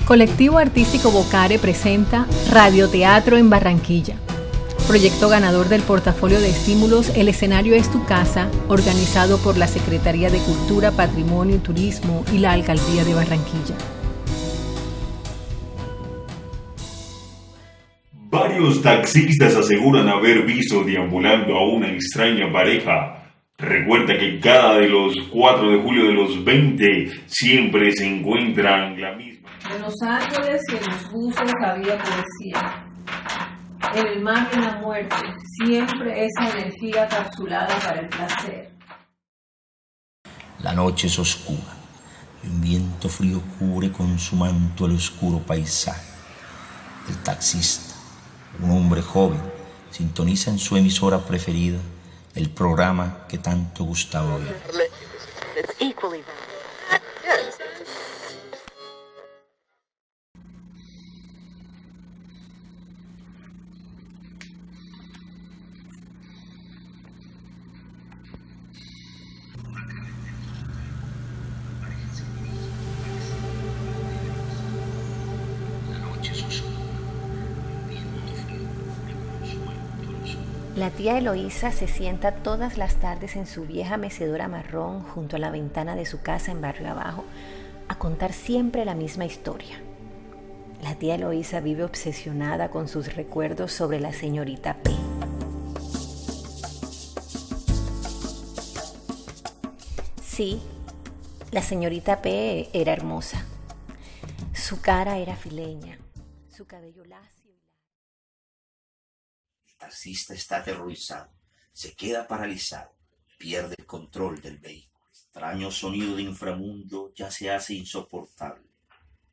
Colectivo Artístico Bocare presenta Radioteatro en Barranquilla. Proyecto ganador del portafolio de estímulos El escenario es tu casa, organizado por la Secretaría de Cultura, Patrimonio y Turismo y la Alcaldía de Barranquilla. Varios taxistas aseguran haber visto deambulando a una extraña pareja. Recuerda que cada de los 4 de julio de los 20 siempre se encuentran la misma. En los árboles y en los buses había poesía. En el mar y en la muerte, siempre esa energía capsulada para el placer. La noche es oscura y un viento frío cubre con su manto el oscuro paisaje. El taxista, un hombre joven, sintoniza en su emisora preferida el programa que tanto gustaba oír. La tía Eloísa se sienta todas las tardes en su vieja mecedora marrón junto a la ventana de su casa en Barrio Abajo a contar siempre la misma historia. La tía Eloísa vive obsesionada con sus recuerdos sobre la señorita P. Sí, la señorita P era hermosa. Su cara era fileña, su cabello lacio. El taxista está aterrorizado, se queda paralizado, pierde el control del vehículo. El extraño sonido de inframundo ya se hace insoportable.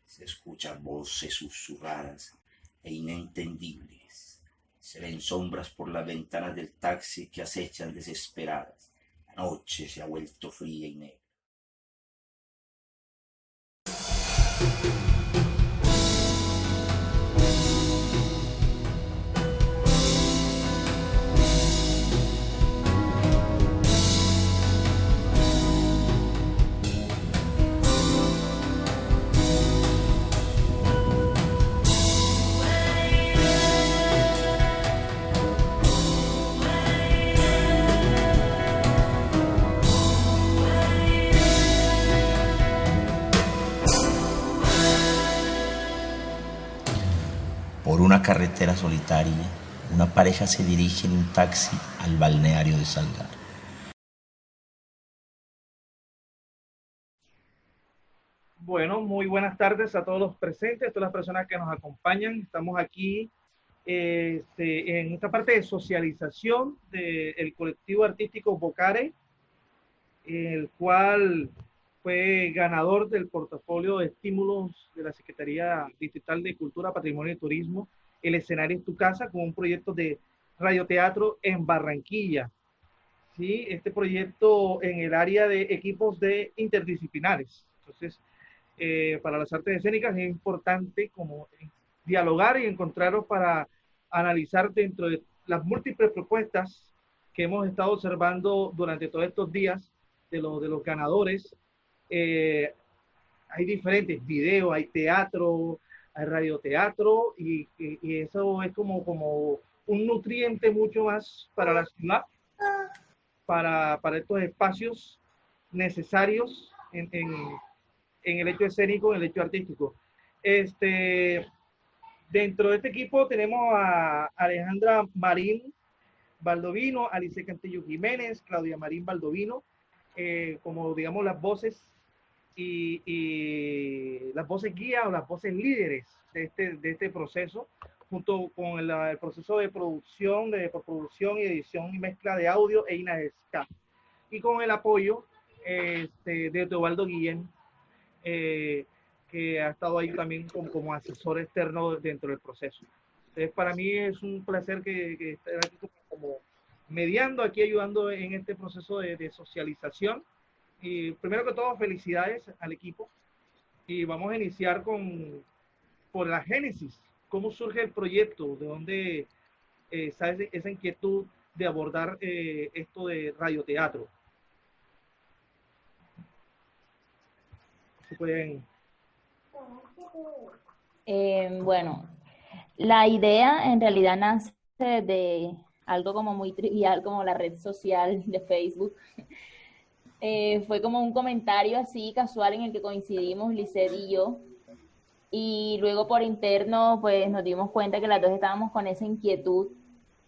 Se escuchan voces susurradas e inentendibles. Se ven sombras por las ventanas del taxi que acechan desesperadas. La noche se ha vuelto fría y negra. Por una carretera solitaria, una pareja se dirige en un taxi al balneario de Salgar. Bueno, muy buenas tardes a todos los presentes, a todas las personas que nos acompañan. Estamos aquí en esta parte de socialización del colectivo artístico Bocare, el cual fue ganador del portafolio de estímulos de la Secretaría Distrital de Cultura, Patrimonio y Turismo, El escenario es tu casa, con un proyecto de radioteatro en Barranquilla. ¿Sí? Este proyecto en el área de equipos de interdisciplinares. Entonces, para las artes escénicas es importante como dialogar y encontrarnos para analizar dentro de las múltiples propuestas que hemos estado observando durante todos estos días de los ganadores. Hay diferentes videos, hay teatro, hay radioteatro y eso es como un nutriente mucho más para la ciudad, para estos espacios necesarios en el hecho escénico, en el hecho artístico. Dentro de este equipo tenemos a Alejandra Marín Baldovino, Alice Cantillo Jiménez, Claudia Marín Baldovino, como digamos las voces y las voces guía o las voces líderes de este proceso, junto con el proceso de producción, de postproducción y edición y mezcla de audio e INASCA, y con el apoyo de Teobaldo Guillén, que ha estado ahí también como asesor externo dentro del proceso. Entonces, para mí es un placer que esté aquí como mediando, aquí ayudando en este proceso de socialización. Y primero que todo, felicidades al equipo. Y vamos a iniciar por la génesis. ¿Cómo surge el proyecto? ¿De dónde sale esa inquietud de abordar esto de radioteatro? Se pueden... Bueno, la idea en realidad nace de algo como muy trivial como la red social de Facebook. Fue como un comentario así casual en el que coincidimos Lisette y yo. Y luego por interno pues nos dimos cuenta que las dos estábamos con esa inquietud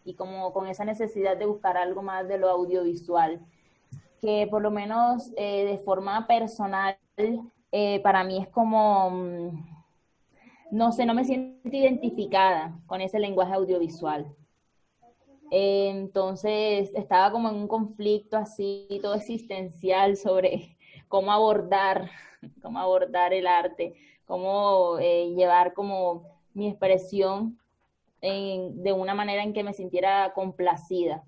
y como con esa necesidad de buscar algo más de lo audiovisual, que por lo menos de forma personal para mí es como, no sé, no me siento identificada con ese lenguaje audiovisual. Entonces estaba como en un conflicto así, todo existencial sobre cómo abordar el arte, cómo llevar como mi expresión de una manera en que me sintiera complacida.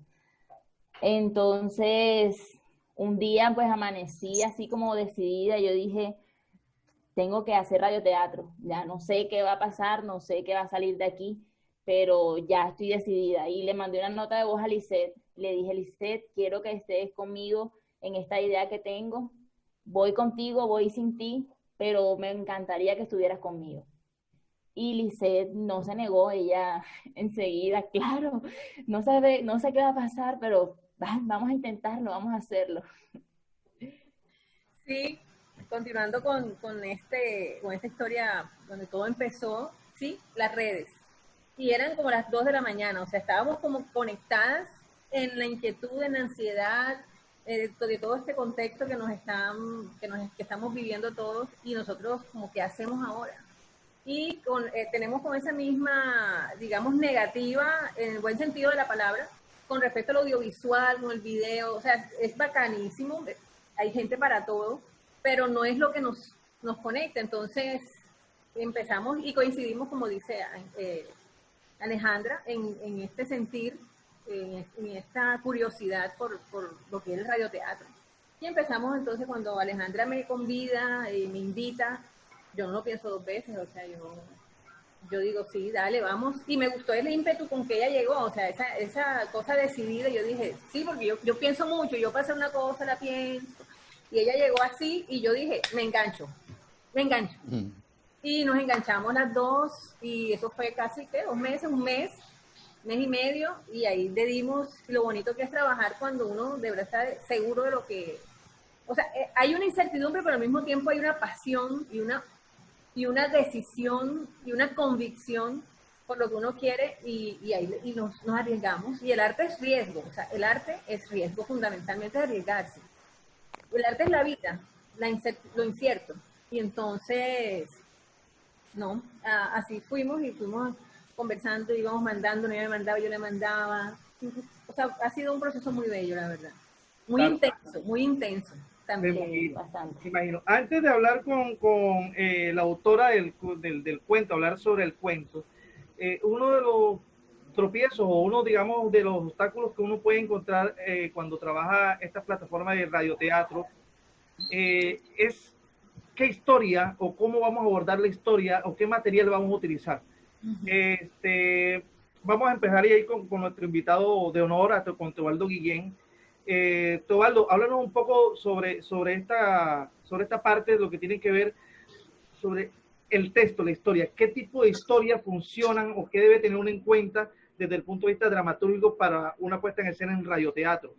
Entonces, un día pues amanecí así como decidida, yo dije, tengo que hacer radioteatro, ya no sé qué va a pasar, no sé qué va a salir de aquí, pero ya estoy decidida. Y le mandé una nota de voz a Lisette, le dije, Lisette, quiero que estés conmigo en esta idea que tengo, voy contigo, voy sin ti, pero me encantaría que estuvieras conmigo. Y Lisette no se negó, ella enseguida, claro, no sé qué va a pasar, pero vamos a intentarlo, vamos a hacerlo. Sí, continuando con esta historia donde todo empezó, sí, las redes. Y eran como las 2 de la mañana, o sea, estábamos como conectadas en la inquietud, en la ansiedad, de todo este contexto que estamos viviendo todos y nosotros como que hacemos ahora. Y tenemos con esa misma, digamos, negativa, en el buen sentido de la palabra, con respecto al audiovisual, con el video, o sea, es bacanísimo, hay gente para todo, pero no es lo que nos conecta. Entonces empezamos y coincidimos, como dice Alejandra, en este sentir, en esta curiosidad por lo que es el radioteatro. Y empezamos entonces cuando Alejandra me convida y me invita, yo no lo pienso dos veces, o sea, yo digo, sí, dale, vamos. Y me gustó el ímpetu con que ella llegó, o sea, esa cosa decidida, yo dije, sí, porque yo pienso mucho, yo para hacer una cosa la pienso, y ella llegó así, y yo dije, me engancho. Y nos enganchamos las dos, y eso fue casi, ¿qué? 2 meses, un mes y medio, y ahí le dimos lo bonito que es trabajar cuando uno de verdad está seguro de lo que... O sea, hay una incertidumbre, pero al mismo tiempo hay una pasión y una decisión y una convicción por lo que uno quiere y ahí y nos arriesgamos. Y el arte es riesgo, o sea, el arte es riesgo, fundamentalmente arriesgarse. El arte es la vida, lo incierto. Y entonces, no, así fuimos y fuimos conversando, íbamos mandando, ella me mandaba, yo le mandaba. O sea, ha sido un proceso muy bello, la verdad. Muy intenso también. Me imagino. Antes de hablar con la autora del cuento, hablar sobre el cuento, uno de los tropiezos o uno, digamos, de los obstáculos que uno puede encontrar cuando trabaja esta plataforma de radioteatro es qué historia o cómo vamos a abordar la historia o qué material vamos a utilizar. Vamos a empezar ahí con nuestro invitado de honor, con Teobaldo Guillén. Teobaldo, háblanos un poco sobre esta parte de lo que tiene que ver sobre el texto, la historia. ¿Qué tipo de historia funcionan o qué debe tener uno en cuenta desde el punto de vista dramaturgico para una puesta en escena en radioteatro?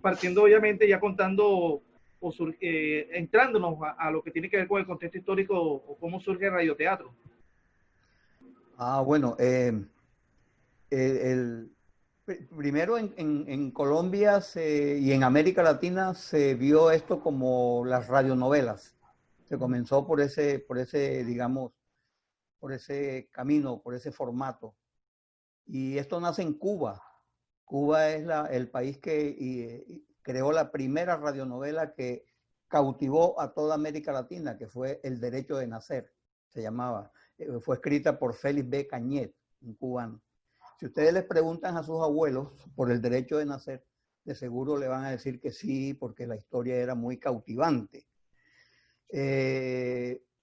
Partiendo, obviamente, ya contando o entrándonos a lo que tiene que ver con el contexto histórico o cómo surge el radioteatro. Bueno, primero en Colombia y en América Latina se vio esto como las radionovelas. Se comenzó por ese, digamos, por ese camino, por ese formato. Y esto nace en Cuba. Cuba es el país que creó la primera radionovela que cautivó a toda América Latina, que fue El Derecho de Nacer, se llamaba. Fue escrita por Félix B. Cañet, un cubano. Si ustedes les preguntan a sus abuelos por El Derecho de Nacer, de seguro le van a decir que sí, porque la historia era muy cautivante.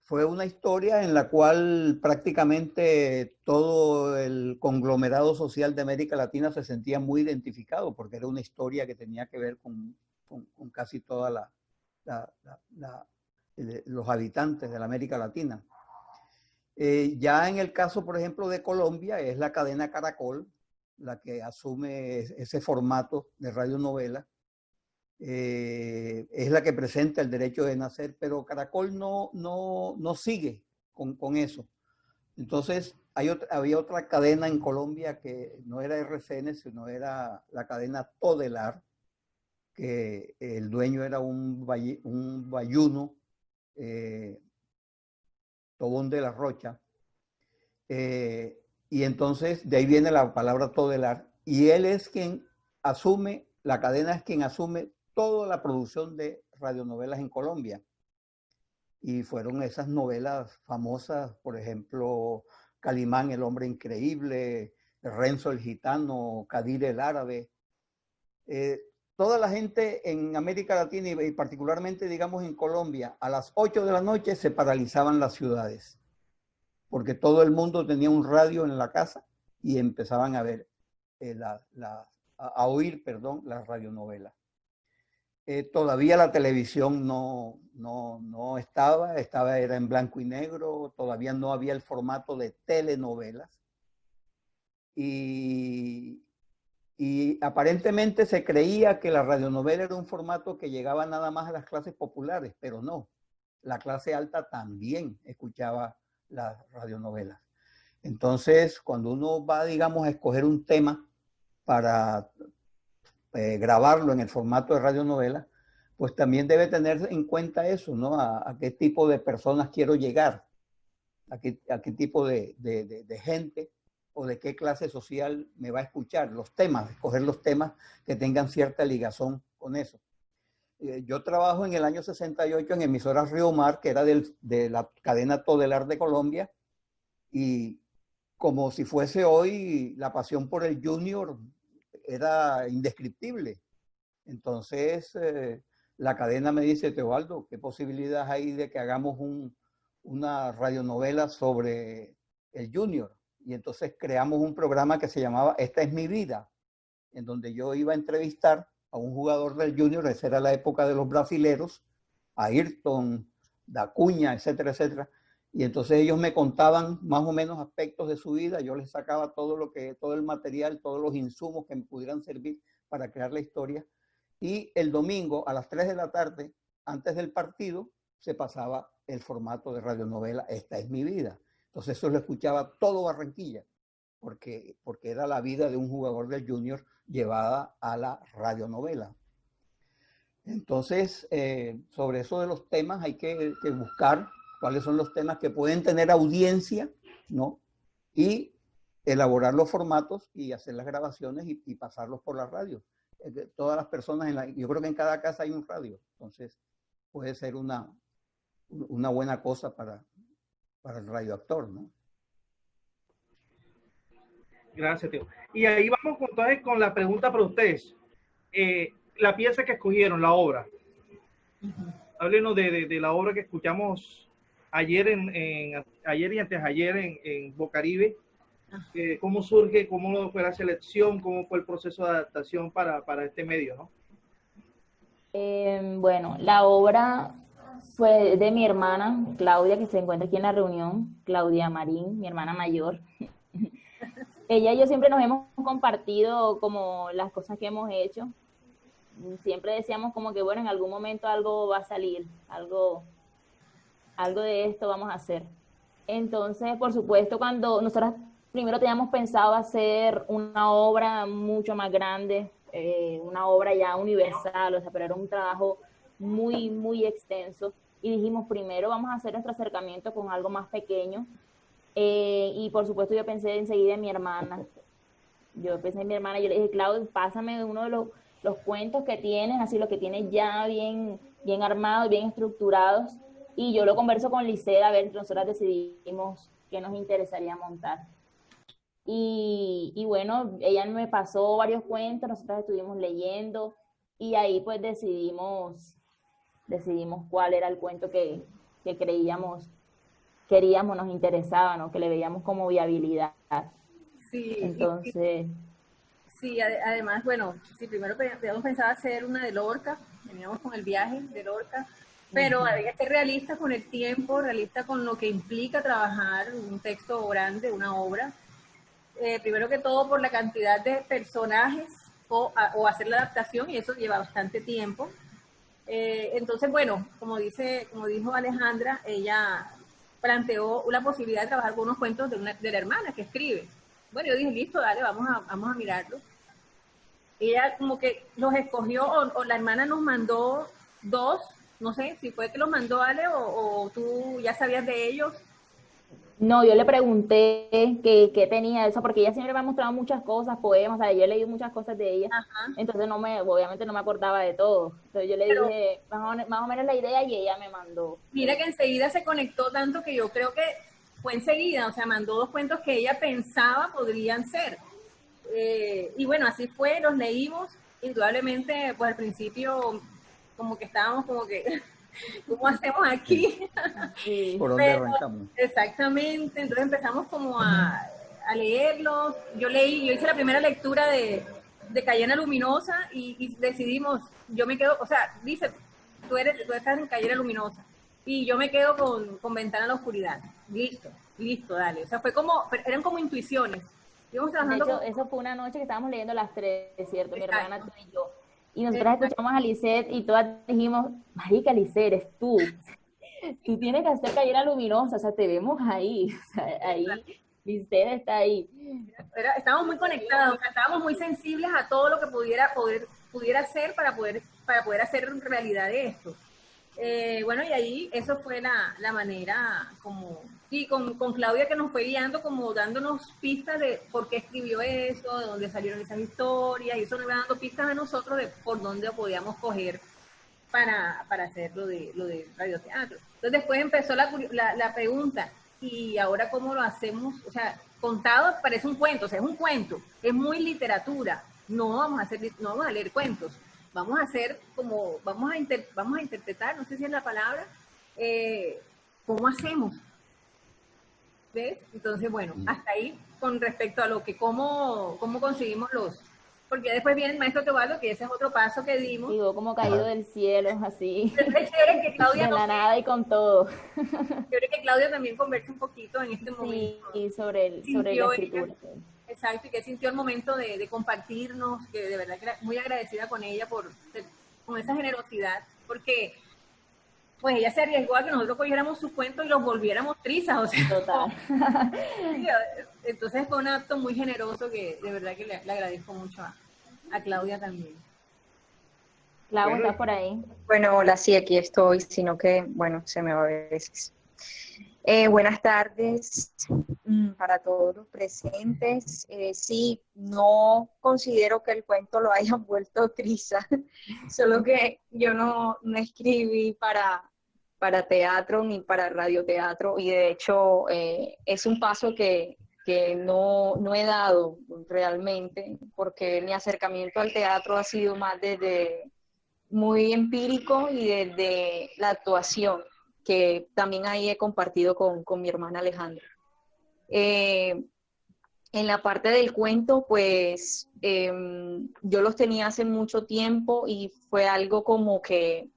Fue una historia en la cual prácticamente todo el conglomerado social de América Latina se sentía muy identificado, porque era una historia que tenía que ver con casi toda los habitantes de la América Latina. Ya en el caso, por ejemplo, de Colombia, es la cadena Caracol la que asume ese formato de radionovela. Es la que presenta El Derecho de Nacer, pero Caracol no sigue con eso. Entonces, había otra cadena en Colombia que no era RCN, sino era la cadena Todelar, que el dueño era un bayuno, Tobón de la Rocha, y entonces de ahí viene la palabra Todelar, y él es quien asume, la cadena es quien asume toda la producción de radionovelas en Colombia. Y fueron esas novelas famosas, por ejemplo, Calimán, el hombre increíble, Renzo el gitano, Kadir el árabe. Toda la gente en América Latina y particularmente, digamos, en Colombia, a las 8 de la noche se paralizaban las ciudades, porque todo el mundo tenía un radio en la casa y empezaban a ver, a oír, perdón, las radionovelas. Todavía la televisión no era en blanco y negro, todavía no había el formato de telenovelas. Y aparentemente se creía que la radionovela era un formato que llegaba nada más a las clases populares, pero no. La clase alta también escuchaba las radionovelas. Entonces, cuando uno va, digamos, a escoger un tema para grabarlo en el formato de radionovela, pues también debe tener en cuenta eso, ¿no? A qué tipo de personas quiero llegar, a qué tipo de gente o de qué clase social me va a escuchar, los temas, escoger los temas que tengan cierta ligación con eso. Yo trabajo en el año 68 en emisoras Río Mar, que era de la cadena Todelar de Colombia, y como si fuese hoy, la pasión por el Junior era indescriptible. Entonces, la cadena me dice, Teobaldo, ¿qué posibilidades hay de que hagamos una radionovela sobre el Junior? Y entonces creamos un programa que se llamaba Esta es mi vida, en donde yo iba a entrevistar a un jugador del Junior, esa era la época de los brasileros, a Ayrton, Dacuña, etcétera, etcétera. Y entonces ellos me contaban más o menos aspectos de su vida, yo les sacaba todo el material, todos los insumos que me pudieran servir para crear la historia. Y el domingo a las 3 de la tarde, antes del partido, se pasaba el formato de radionovela Esta es mi vida. Entonces eso lo escuchaba todo Barranquilla, porque era la vida de un jugador del Junior llevada a la radionovela. Entonces, sobre eso de los temas hay que buscar cuáles son los temas que pueden tener audiencia, ¿no? Y elaborar los formatos y hacer las grabaciones y pasarlos por la radio. Todas las personas, yo creo que en cada casa hay un radio, entonces puede ser una buena cosa para el radioactor, ¿no? Gracias, tío. Y ahí vamos entonces con la pregunta para ustedes. La pieza que escogieron, la obra. Háblenos de la obra que escuchamos ayer ayer y antes ayer en Bocaribe. ¿Cómo surge, cómo fue la selección, cómo fue el proceso de adaptación para este medio, ¿no? Bueno, la obra fue de mi hermana Claudia, que se encuentra aquí en la reunión, Claudia Marín, mi hermana mayor. Ella y yo siempre nos hemos compartido como las cosas que hemos hecho. Siempre decíamos como que, bueno, en algún momento algo va a salir, algo de esto vamos a hacer. Entonces, por supuesto, cuando nosotros primero teníamos pensado hacer una obra mucho más grande, una obra ya universal, o sea, pero era un trabajo muy, muy extenso. Y dijimos, primero vamos a hacer nuestro acercamiento con algo más pequeño. Y por supuesto yo pensé enseguida en mi hermana. Yo pensé en mi hermana y yo le dije, Claudia, pásame uno de los cuentos que tienes, así los que tienes ya bien armados, bien estructurados. Y yo lo converso con Lisset, a ver, nosotras decidimos qué nos interesaría montar. Y bueno, ella me pasó varios cuentos, nosotros estuvimos leyendo y ahí pues decidimos cuál era el cuento que queríamos, nos interesaba, ¿no? Que le veíamos como viabilidad. Sí. Entonces... Sí, además, bueno, sí, primero habíamos pensado hacer una de Lorca, veníamos con el viaje de Lorca, pero había que ser realista con el tiempo, realista con lo que implica trabajar un texto grande, una obra. Primero que todo por la cantidad de personajes o hacer la adaptación, y eso lleva bastante tiempo. Entonces, bueno, como dijo Alejandra, ella planteó la posibilidad de trabajar con unos cuentos de la hermana que escribe. Bueno, yo dije, listo, dale, vamos a mirarlo. Ella como que los escogió, o la hermana nos mandó 2, no sé si fue que los mandó Ale o tú ya sabías de ellos. No, yo le pregunté qué tenía eso, porque ella siempre me ha mostrado muchas cosas, poemas, o sea, yo he leído muchas cosas de ella, Ajá. entonces obviamente no me acordaba de todo. Entonces yo le dije más o menos la idea y ella me mandó. Mira que enseguida se conectó tanto que yo creo que fue enseguida, o sea, mandó 2 cuentos que ella pensaba podrían ser. Y bueno, así fue, los leímos, indudablemente, pues al principio como que estábamos como que, ¿cómo hacemos aquí? Sí. ¿Por dónde arrancamos? Exactamente, entonces empezamos como a leerlos. Yo hice la primera lectura de Cayena Luminosa y decidimos, yo me quedo, o sea, dice, tú estás en Cayena Luminosa y yo me quedo con Ventana a la Oscuridad. Listo, dale. O sea, eran como intuiciones. Íbamos De trabajando hecho, eso fue una noche que estábamos leyendo las 3, ¿cierto? Mi Exacto. hermana, tú y yo. Y nosotras escuchamos a Lisette y todas dijimos, marica, Lisette, eres tú. Tú tienes que hacer Cayena Luminosa, o sea, te vemos ahí. O sea, ahí, Lisette está ahí. Estábamos muy conectados, o sea, estábamos muy sensibles a todo lo que pudiera hacer para poder hacer realidad esto. Bueno, y ahí eso fue la manera como, y con Claudia que nos fue guiando, como dándonos pistas de por qué escribió eso, de dónde salieron esas historias, y eso nos iba dando pistas a nosotros de por dónde podíamos coger para hacer lo de radioteatro. Entonces después empezó la pregunta, ¿y ahora cómo lo hacemos? O sea, contado parece un cuento, o sea, es un cuento, es muy literatura, no vamos a leer cuentos. Vamos a hacer como, vamos a interpretar, no sé si es la palabra, ¿cómo hacemos? ¿Ves? Entonces, bueno, hasta ahí con respecto a lo que, cómo conseguimos porque después viene el maestro Teobaldo, que ese es otro paso que dimos. Digo, como caído del cielo, así, Pero es chévere que Claudia de la nada y con todo. Yo creo que Claudia también converse un poquito en este momento. Sí, sobre la escritura. Exacto, y que sintió el momento de compartirnos, que de verdad que muy agradecida con ella con esa generosidad, porque pues ella se arriesgó a que nosotros cogiéramos sus cuentos y los volviéramos trizas, o sea. Total. Entonces fue un acto muy generoso que de verdad que le agradezco mucho a Claudia también. Clau, ¿estás por ahí? Bueno, hola, sí, aquí estoy, sino que, bueno, se me va a veces. Buenas tardes para todos los presentes. Sí, no considero que el cuento lo hayan vuelto triza, solo que yo no escribí para teatro ni para radioteatro, y de hecho es un paso que no he dado realmente, porque mi acercamiento al teatro ha sido más desde muy empírico y desde la actuación, que también ahí he compartido con mi hermana Alejandra. En la parte del cuento, pues yo los tenía hace mucho tiempo y fue algo como que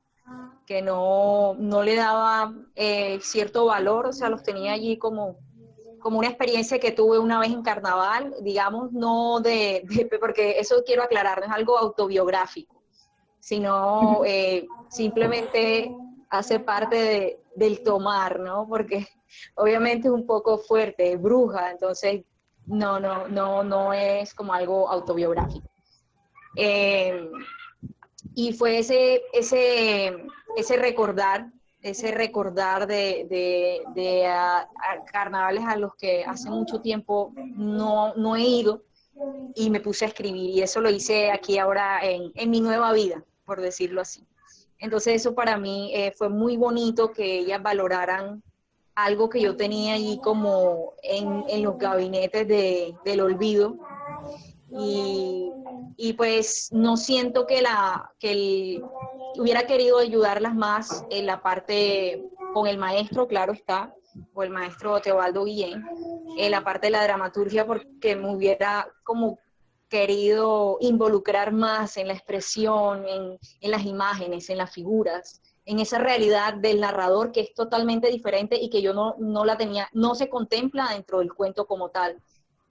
no le daba cierto valor, o sea, los tenía allí como una experiencia que tuve una vez en carnaval, digamos, no porque eso quiero aclarar, no es algo autobiográfico, sino simplemente hace parte del tomar, ¿no? Porque obviamente es un poco fuerte, es bruja, entonces no es como algo autobiográfico. Y fue ese recordar de carnavales a los que hace mucho tiempo no he ido, y me puse a escribir, y eso lo hice aquí ahora en mi nueva vida, por decirlo así. Entonces eso para mí fue muy bonito, que ellas valoraran algo que yo tenía allí como en los gabinetes del olvido, y pues no siento que hubiera querido ayudarlas más en la parte con el maestro, claro está, o el maestro Teobaldo Guillén, en la parte de la dramaturgia, porque me hubiera como querido involucrar más en la expresión, en las imágenes, en las figuras, en esa realidad del narrador que es totalmente diferente y que yo no la tenía, no se contempla dentro del cuento como tal.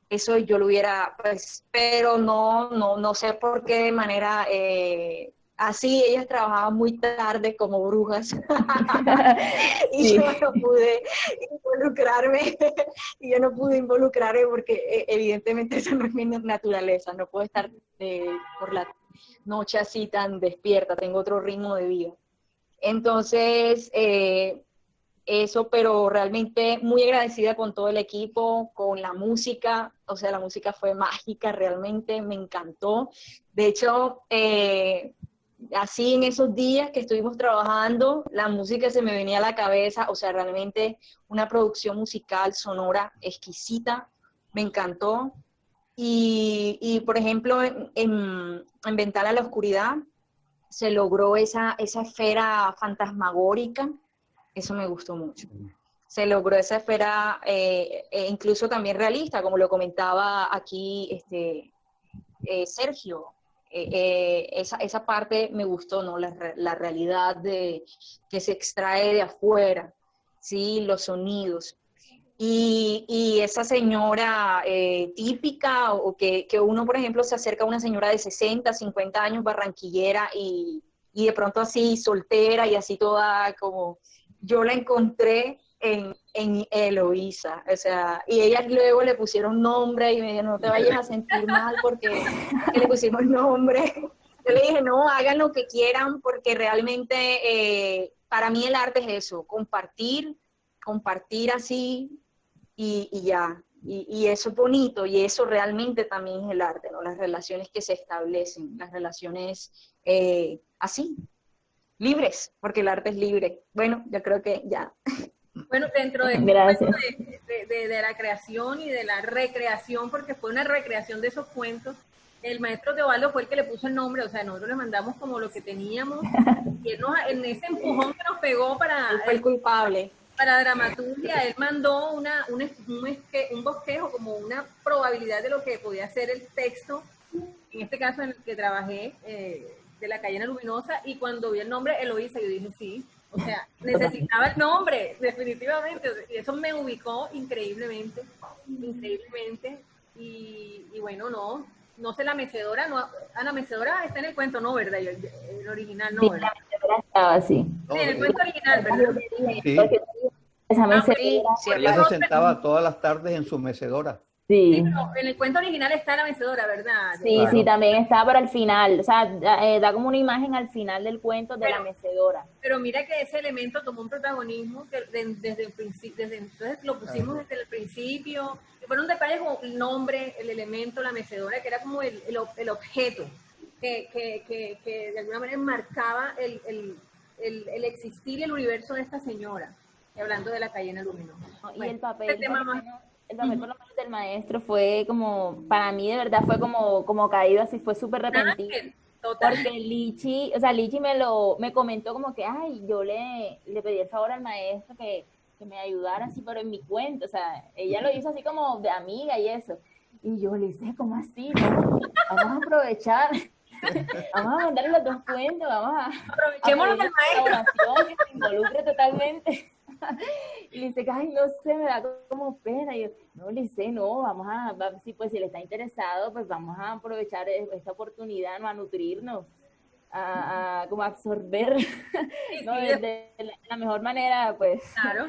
Eso yo lo hubiera, pues, pero no sé por qué de manera así. Ellas trabajaban muy tarde como brujas y Sí. yo no pude involucrarme porque evidentemente esa no es mi naturaleza. No puedo estar por la noche así tan despierta, tengo otro ritmo de vida. Entonces, eso, pero realmente muy agradecida con todo el equipo, con la música, o sea, la música fue mágica, realmente me encantó. De hecho, así en esos días que estuvimos trabajando, la música se me venía a la cabeza, o sea, realmente una producción musical, sonora, exquisita, me encantó. Y por ejemplo, en Ventana a la Oscuridad, se logró esa esfera fantasmagórica, eso me gustó mucho. Se logró esa esfera incluso también realista, como lo comentaba aquí Sergio. Esa parte me gustó, ¿no? La realidad que se extrae de afuera, ¿sí? Los sonidos. Y esa señora típica, o que uno, por ejemplo, se acerca a una señora de 60, 50 años, barranquillera, y de pronto así soltera y así toda como, yo la encontré en Eloísa, o sea, y ellas luego le pusieron nombre y me dijeron, no te vayas a sentir mal porque le pusimos nombre. Yo le dije, no, hagan lo que quieran porque realmente para mí el arte es eso, compartir así, y ya, y eso es bonito, y eso realmente también es el arte, ¿no? Las relaciones que se establecen, las relaciones así, libres, porque el arte es libre. Bueno, yo creo que ya. Bueno, dentro de Gracias. de la creación y de la recreación, porque fue una recreación de esos cuentos, el maestro Teobaldo fue el que le puso el nombre, o sea, nosotros le mandamos como lo que teníamos, y él en ese empujón que nos pegó Él fue el culpable. para dramaturgia, él mandó un bosquejo, como una probabilidad de lo que podía ser el texto, en este caso en el que trabajé, de La Cayena Luminosa, y cuando vi el nombre Eloísa, yo dije, sí, o sea, necesitaba el nombre, definitivamente, y eso me ubicó increíblemente, y bueno, no sé, la mecedora, la mecedora está en el cuento, no, ¿verdad? El original, no, Sí, ¿verdad? la mecedora estaba así. Sí, en el cuento original, ¿verdad? Sí, Esa Ah, mecedora, Sí, ella se sentaba todas las tardes en su mecedora. Sí, sí. pero en el cuento original está la mecedora, ¿verdad? Sí, Claro. sí, también está para el final, o sea, da como una imagen al final del cuento de la mecedora. Pero mira que ese elemento tomó un protagonismo que desde el principio, entonces lo pusimos desde el principio, y fueron detalles como el nombre, el elemento, la mecedora, que era como el objeto que de alguna manera marcaba el existir y el universo de esta señora, hablando de La Cayena Luminosa. ¿No? Y Bueno, el papel, este tema por lo más, menos, por lo menos del maestro fue como, para mí de verdad fue como caído así, fue súper repentino. Ángel, total. Porque Lichi me comentó como que, ay, yo le pedí el favor al maestro que me ayudara así, pero en mi cuento, o sea, ella lo hizo así como de amiga y eso. Y yo le dije, ¿cómo así? No, vamos a aprovechar, vamos a mandarle los dos cuentos, vamos a Aprovechémonos del maestro. colaboración, que se involucre totalmente. Y le dice, ay, no sé, me da como pena. Y yo, no, le dice, no, si le está interesado, pues vamos a aprovechar esta oportunidad, ¿no? A nutrirnos, a como absorber, ¿no? De la mejor manera, pues, Claro.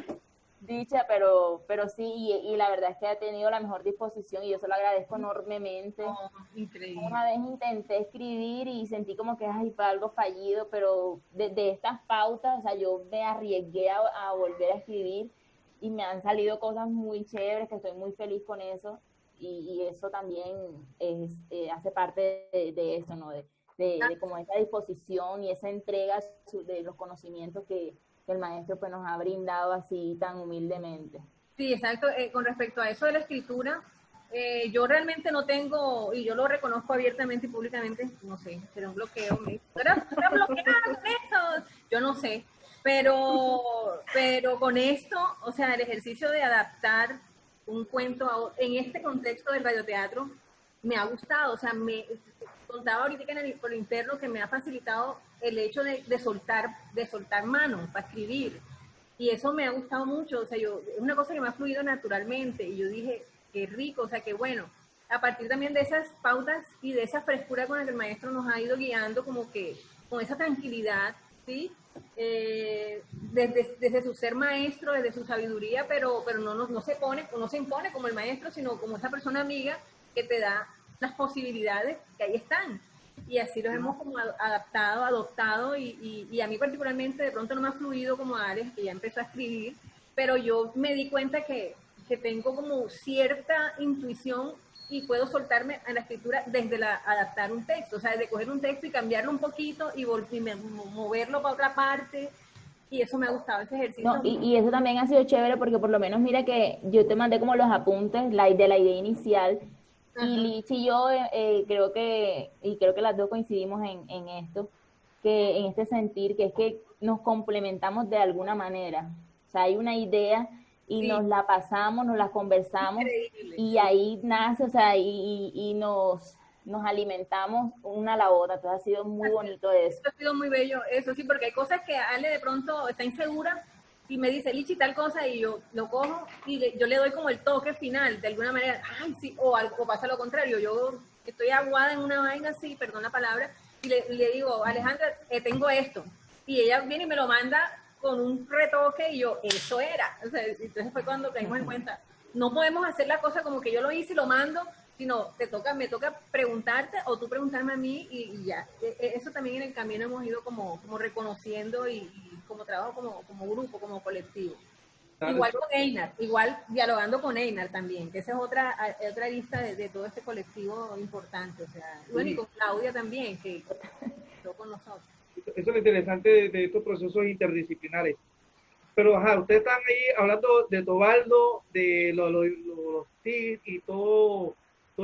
dicha, pero sí, y la verdad es que ha tenido la mejor disposición y yo se lo agradezco enormemente. Oh, increíble. Una vez intenté escribir y sentí como que fue algo fallido, pero de estas pautas, o sea, yo me arriesgué a volver a escribir y me han salido cosas muy chéveres, que estoy muy feliz con eso, y eso también hace parte de eso, ¿no? De como esa disposición y esa entrega de los conocimientos que el maestro pues nos ha brindado así tan humildemente. Sí, exacto. Con respecto a eso de la escritura, yo realmente no tengo, y yo lo reconozco abiertamente y públicamente, no sé, será un bloqueo, ¿Será bloqueado con esto? Yo no sé, pero con esto, o sea, el ejercicio de adaptar un cuento en este contexto del radioteatro me ha gustado, o sea, me contaba ahorita por interno que me ha facilitado el hecho de soltar mano para escribir. Y eso me ha gustado mucho, o sea, es una cosa que me ha fluido naturalmente, y yo dije, qué rico, o sea, qué bueno. A partir también de esas pautas y de esa frescura con la que el maestro nos ha ido guiando, como que con esa tranquilidad, ¿sí? Desde su ser maestro, desde su sabiduría, pero no se impone como el maestro, sino como esa persona amiga que te da las posibilidades que ahí están. Y así los hemos como adoptado, y a mí particularmente de pronto no me ha fluido como a Alex, que ya empezó a escribir, pero yo me di cuenta que tengo como cierta intuición y puedo soltarme en la escritura desde adaptar un texto, o sea, de coger un texto y cambiarlo un poquito y moverlo para otra parte, y eso me ha gustado, ese ejercicio. No, y eso también ha sido chévere porque por lo menos mira que yo te mandé como los apuntes de la idea inicial. Ajá. Y Liz y yo creo que las dos coincidimos en esto, que en este sentir, que es que nos complementamos de alguna manera. O sea, hay una idea y sí, nos la pasamos, nos la conversamos. Increíble. Y ahí nace, o sea, y nos alimentamos una a la otra. Entonces ha sido muy bonito eso. Ha sido muy bello eso, sí, porque hay cosas que Ale de pronto está insegura y me dice, Lichi, tal cosa, y yo lo cojo y yo le doy como el toque final, de alguna manera, ay, sí, o pasa lo contrario, yo estoy aguada en una vaina así, perdón la palabra, y le digo, Alejandra, tengo esto, y ella viene y me lo manda con un retoque, y yo, eso era, o sea, entonces fue cuando caímos en cuenta, no podemos hacer la cosa como que yo lo hice y lo mando, sino me toca preguntarte, o tú preguntarme a mí, y ya, eso también en el camino hemos ido como reconociendo, y como trabajo como grupo, como colectivo. Claro. Igual con Einar, igual dialogando con Einar también, que esa es otra lista de todo este colectivo importante, o sea, sí. Bueno, y con Claudia también, que estuvo con nosotros. Eso es lo interesante de estos procesos interdisciplinares. Pero, ajá, ustedes están ahí hablando de Tobaldo, de los TIC y todo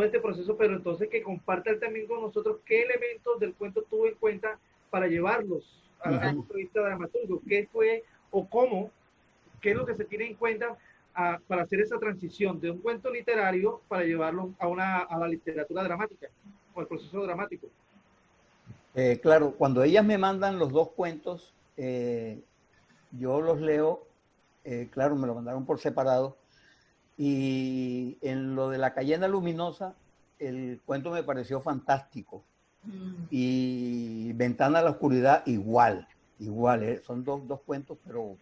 este proceso, pero entonces que compartan también con nosotros qué elementos del cuento tuvo en cuenta para llevarlos al punto de vista dramaturgo, qué fue o cómo, qué es lo que se tiene en cuenta para hacer esa transición de un cuento literario para llevarlo a la literatura dramática o al proceso dramático. Claro, cuando ellas me mandan los dos cuentos, yo los leo, claro, me lo mandaron por separado, y en lo de La Cayena Luminosa, el cuento me pareció fantástico. Y Ventana a la Oscuridad igual, son dos cuentos, pero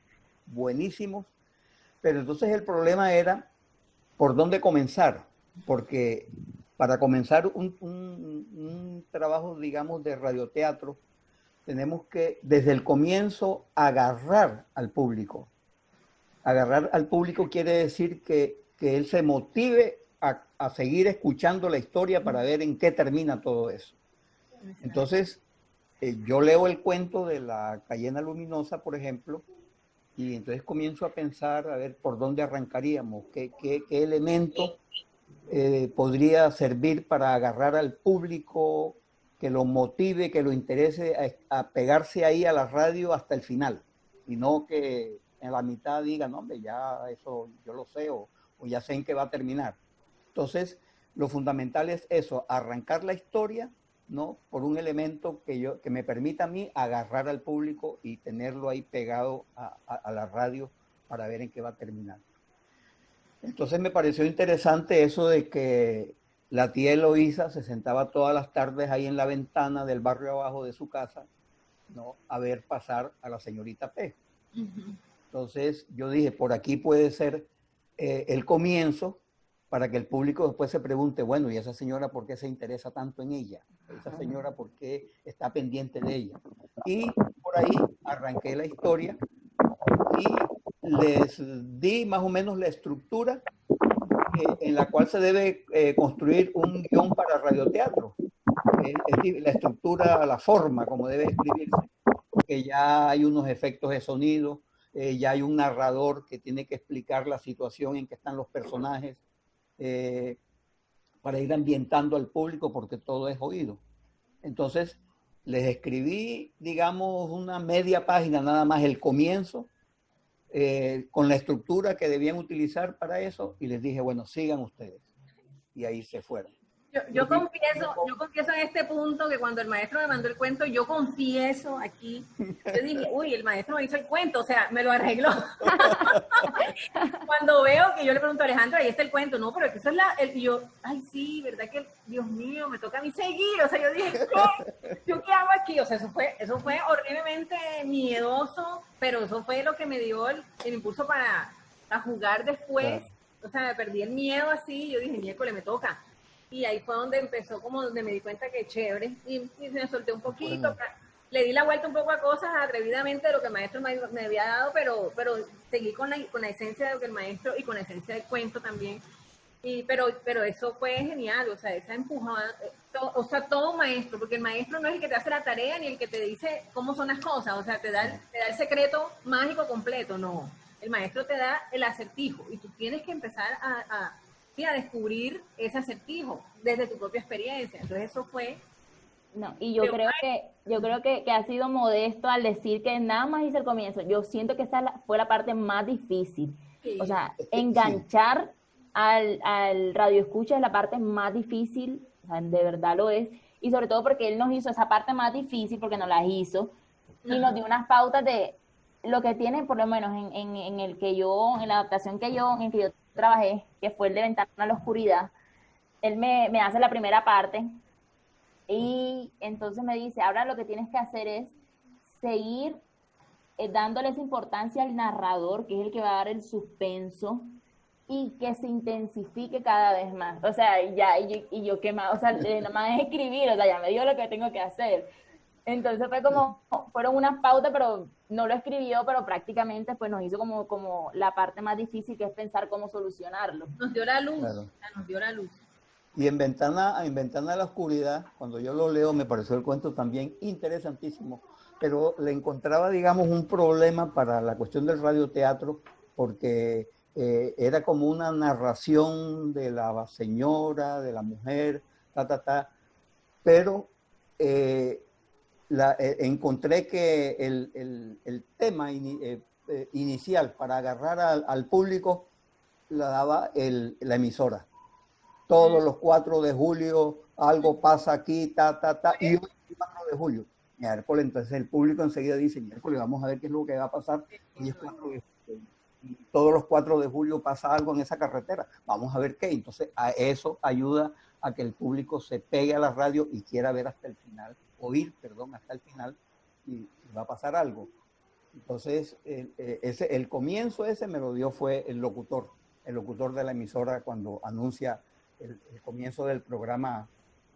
buenísimos. Pero entonces el problema era por dónde comenzar, porque para comenzar un trabajo, digamos, de radioteatro, tenemos que desde el comienzo agarrar al público. Agarrar al público quiere decir que él se motive a seguir escuchando la historia para ver en qué termina todo eso. Entonces, yo leo el cuento de La Cayena Luminosa, por ejemplo, y entonces comienzo a pensar, a ver por dónde arrancaríamos, qué elemento podría servir para agarrar al público, que lo motive, que lo interese a pegarse ahí a la radio hasta el final, y no que en la mitad diga, no, hombre, ya eso yo lo sé, o ya sé en qué va a terminar. Entonces, lo fundamental es eso, arrancar la historia, ¿no? Por un elemento que me permita a mí agarrar al público y tenerlo ahí pegado a la radio para ver en qué va a terminar. Entonces me pareció interesante eso de que la tía Eloísa se sentaba todas las tardes ahí en la ventana del barrio abajo de su casa, ¿no? A ver pasar a la señorita P. Entonces yo dije, por aquí puede ser el comienzo, para que el público después se pregunte, bueno, ¿y esa señora por qué se interesa tanto en ella? ¿Esa señora por qué está pendiente de ella? Y por ahí arranqué la historia y les di más o menos la estructura en la cual se debe construir un guión para radioteatro. La estructura, la forma como debe escribirse, porque ya hay unos efectos de sonido, ya hay un narrador que tiene que explicar la situación en que están los personajes, para ir ambientando al público, porque todo es oído. Entonces les escribí, digamos, una media página nada más, el comienzo, con la estructura que debían utilizar para eso, y les dije, bueno, sigan ustedes, y ahí se fueron. Yo confieso en este punto que cuando el maestro me mandó el cuento, yo confieso aquí, yo dije, uy, el maestro me hizo el cuento, o sea, me lo arregló. Cuando veo que yo le pregunto a Alejandra, ahí está el cuento, no, pero eso es y yo, ay, sí, ¿verdad que, Dios mío, me toca a mí seguir? O sea, yo dije, ¿qué? ¿Yo qué hago aquí? O sea, eso fue horriblemente miedoso, pero eso fue lo que me dio el impulso para jugar después. Claro. O sea, me perdí el miedo así, yo dije, miércoles, me toca. Y ahí fue donde empezó, como donde me di cuenta que chévere, y me solté un poquito, bueno. Le di la vuelta un poco a cosas atrevidamente de lo que el maestro me había dado, pero seguí con la esencia de lo que el maestro, y con la esencia del cuento también, pero eso fue genial, o sea, esa empujada, todo maestro, porque el maestro no es el que te hace la tarea, ni el que te dice cómo son las cosas, o sea, te da el secreto mágico completo, no, el maestro te da el acertijo, y tú tienes que empezar a descubrir ese acertijo desde tu propia experiencia. Entonces eso fue... No, y yo creo que ha sido modesto al decir que nada más hice el comienzo. Yo siento que esa fue la parte más difícil. Sí. O sea, enganchar al radio escucha es la parte más difícil, o sea, de verdad lo es. Y sobre todo porque él nos hizo esa parte más difícil, porque nos la hizo, y nos dio unas pautas de lo que tiene, por lo menos en la adaptación en que yo trabajé, que fue el de Ventana a la Oscuridad. Él me hace la primera parte y entonces me dice, ahora lo que tienes que hacer es seguir dándole esa importancia al narrador, que es el que va a dar el suspenso, y que se intensifique cada vez más. O sea, y yo qué más, o sea, nada más es escribir, o sea, ya me dio lo que tengo que hacer. Entonces fueron unas pautas, pero no lo escribió, pero prácticamente pues nos hizo como la parte más difícil, que es pensar cómo solucionarlo. Nos dio la luz, claro. Nos dio la luz. Y en Ventana a la Oscuridad, cuando yo lo leo, me pareció el cuento también interesantísimo, pero le encontraba, digamos, un problema para la cuestión del radioteatro, porque era como una narración de la señora, de la mujer, pero... encontré que el tema inicial para agarrar al público la daba la emisora. Todos los 4 de julio algo pasa aquí, y hoy el 4 de julio. Miércoles, entonces el público enseguida dice, miércoles, vamos a ver qué es lo que va a pasar. Y es 4 de julio. Y todos los 4 de julio pasa algo en esa carretera. Vamos a ver qué. Entonces a eso ayuda a que el público se pegue a la radio y quiera ver hasta el final. Hasta el final, y va a pasar algo. Entonces, el comienzo ese me lo dio fue el locutor de la emisora, cuando anuncia el comienzo del programa.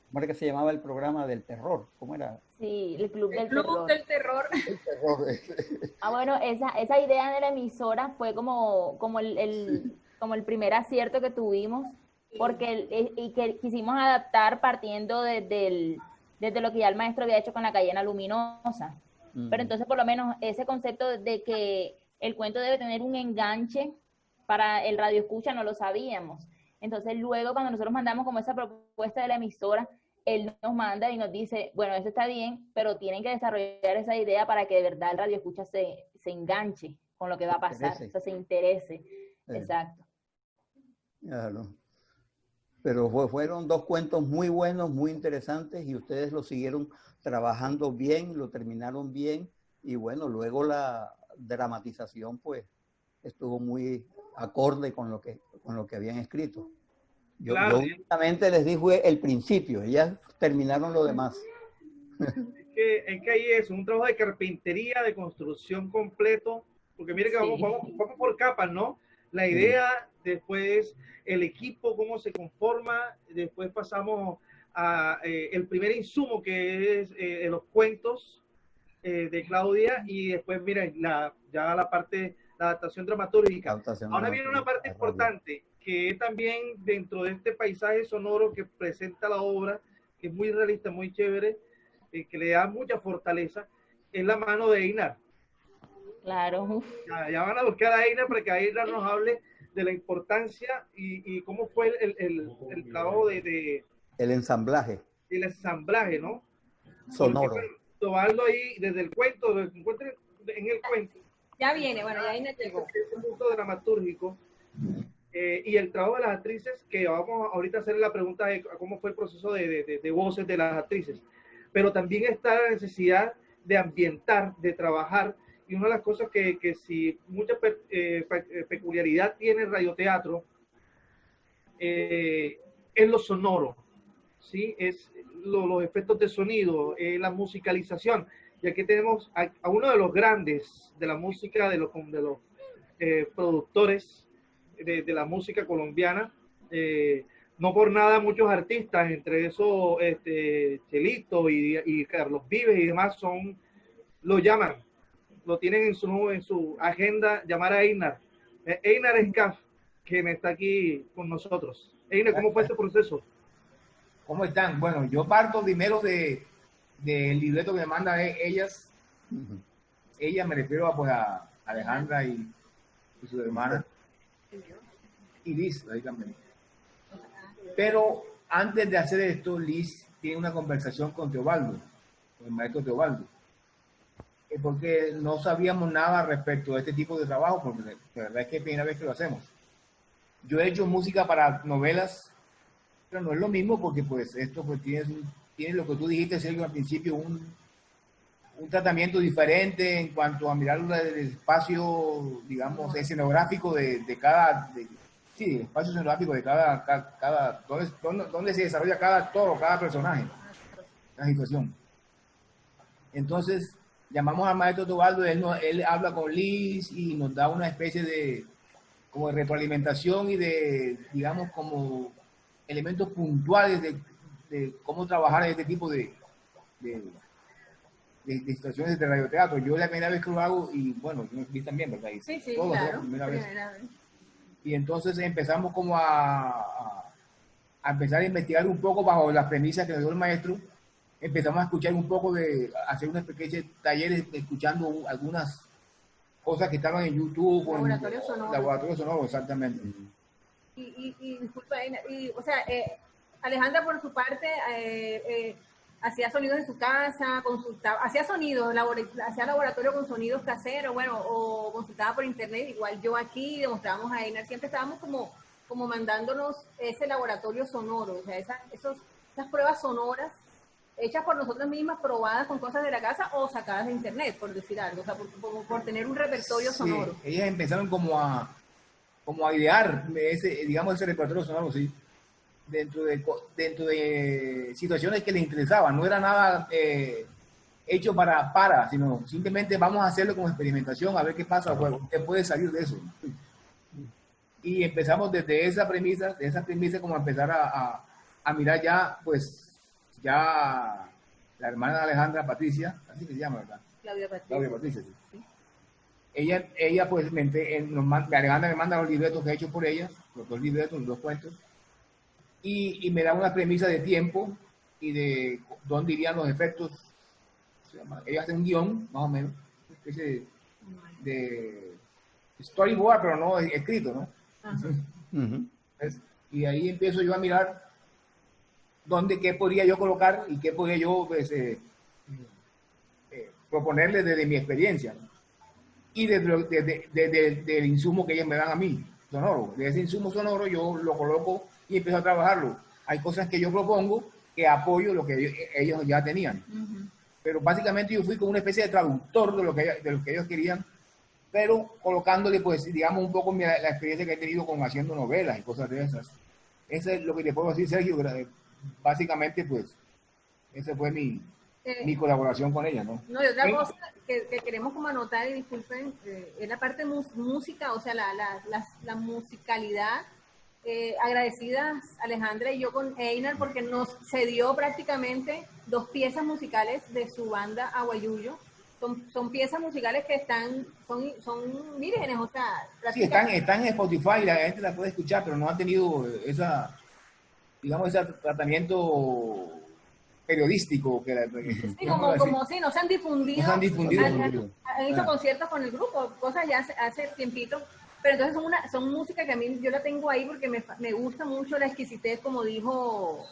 ¿Cómo era que se llamaba el programa del terror? ¿Cómo era? Sí, el Club del Terror. El terror. Bueno, esa idea de la emisora fue como el primer acierto que tuvimos, porque y que quisimos adaptar partiendo desde lo que ya el maestro había hecho con La Cayena Luminosa. Pero entonces, por lo menos, ese concepto de que el cuento debe tener un enganche para el radio escucha, no lo sabíamos. Entonces, luego, cuando nosotros mandamos como esa propuesta de la emisora, él nos manda y nos dice, bueno, eso está bien, pero tienen que desarrollar esa idea para que de verdad el radio escucha se enganche con lo que va a pasar, o sea, se interese. Exacto. Claro. Pero fueron 2 cuentos muy buenos, muy interesantes, y ustedes lo siguieron trabajando bien, lo terminaron bien, y bueno, luego la dramatización pues estuvo muy acorde con lo que habían escrito. Yo únicamente les dije el principio, ellas terminaron lo demás. Es que ahí es un trabajo de carpintería, de construcción completo, porque mire que vamos por capas, ¿no? La idea, después el equipo, cómo se conforma, después pasamos a el primer insumo, que es los cuentos de Claudia, y después, miren, ya la parte, la adaptación dramatúrgica. Ahora viene una parte importante, que es también dentro de este paisaje sonoro que presenta la obra, que es muy realista, muy chévere, que le da mucha fortaleza, es la mano de Einar. Claro. Ya van a buscar a Einar para que Einar nos hable de la importancia y cómo fue el trabajo de el ensamblaje. El ensamblaje, ¿no? Sonoro. Tomarlo ahí desde el cuento, lo que encuentren en el cuento. Ya viene, bueno, ya Einar llegó. Es un punto dramatúrgico y el trabajo de las actrices, que vamos ahorita a hacer la pregunta de cómo fue el proceso de voces de las actrices, pero también está la necesidad de ambientar, de trabajar, y una de las cosas que si mucha peculiaridad tiene el radioteatro es lo sonoro, ¿sí? Es los efectos de sonido, la musicalización, y aquí tenemos a uno de los grandes de la música, de los productores de la música colombiana, no por nada muchos artistas, entre esos Chelito y Carlos Vives y demás, lo llaman, lo tienen en su agenda, llamar a Einar. Einar Escaf, que me está aquí con nosotros. Einar, ¿cómo fue este proceso? ¿Cómo están? Bueno, yo parto primero del libreto que me mandan ellas. Ella, me refiero a Alejandra y su hermana. Y Liz, lógicamente. Pero antes de hacer esto, Liz tiene una conversación con Teobaldo, con el maestro Teobaldo, porque no sabíamos nada respecto a este tipo de trabajo, porque la verdad es que es la primera vez que lo hacemos. Yo he hecho música para novelas, pero no es lo mismo porque pues esto pues tiene lo que tú dijiste, Sergio, al principio, un tratamiento diferente en cuanto a mirar el espacio, digamos, escenográfico de cada... Sí, el espacio escenográfico de cada donde se desarrolla cada actor o cada personaje, la situación. Entonces, llamamos al maestro Teobaldo, él habla con Liz y nos da una especie de como de retroalimentación y de, digamos, como elementos puntuales de cómo trabajar en este tipo de situaciones de radioteatro. Yo la primera vez que lo hago, y bueno, yo vi también, ¿verdad? Sí, todos, claro, primera vez. Y entonces empezamos como a empezar a investigar un poco bajo las premisas que nos dio el maestro. Empezamos a escuchar un poco, hacer unos pequeños talleres escuchando algunas cosas que estaban en YouTube. Laboratorio sonoro. Laboratorio sonoro, exactamente. Y disculpa, o sea, Alejandra por su parte hacía sonidos en su casa, consultaba, hacía sonidos, hacía laboratorio con sonidos caseros, bueno, o consultaba por internet, igual yo aquí, demostrábamos a Einar, siempre estábamos como mandándonos ese laboratorio sonoro, o sea, esas pruebas sonoras hechas por nosotras mismas, probadas con cosas de la casa o sacadas de internet, por decir algo, o sea, por tener un repertorio sonoro. Sí, ellas empezaron como a idear ese repertorio sonoro, sí, dentro de situaciones que les interesaban. No era nada hecho sino simplemente vamos a hacerlo como experimentación, a ver qué pasa, qué puede salir de eso. Y empezamos desde esa premisa como a empezar a mirar ya, pues, ya la hermana de Alejandra, Patricia, así se llama, ¿verdad? Claudia Patricia, sí. ¿Sí? Ella pues, Alejandra me manda los libretos que he hecho por ella, los 2 libretos, los 2 cuentos, y me da una premisa de tiempo y de dónde irían los efectos. Ella hace un guión, más o menos, una especie de storyboard, pero no escrito, ¿no? Y ahí empiezo yo a mirar qué podría yo colocar y qué podría yo pues, proponerle desde mi experiencia, ¿no? Y desde el insumo que ellos me dan a mí, sonoro. De ese insumo sonoro yo lo coloco y empiezo a trabajarlo. Hay cosas que yo propongo que apoyo lo que ellos ya tenían. Pero básicamente yo fui como una especie de traductor de lo que ellos querían, pero colocándole, pues, digamos, un poco la experiencia que he tenido con haciendo novelas y cosas de esas. Eso es lo que te puedo decir, Sergio. Básicamente, pues, esa fue mi colaboración con ella, ¿no? No, y otra cosa que queremos como anotar, y disculpen, es la parte música, o sea, la musicalidad. Agradecidas Alejandra y yo con Einar porque nos cedió prácticamente 2 piezas musicales de su banda Aguayuyo. Son piezas musicales que son vírgenes, o sea, sí, están en Spotify, la gente la puede escuchar, pero no han tenido ese tratamiento periodístico sí, como si no se han difundido. No se han difundido. Han hecho conciertos con el grupo, cosas ya hace tiempito. Pero entonces son música que a mí yo la tengo ahí porque me gusta mucho la exquisitez, como dijo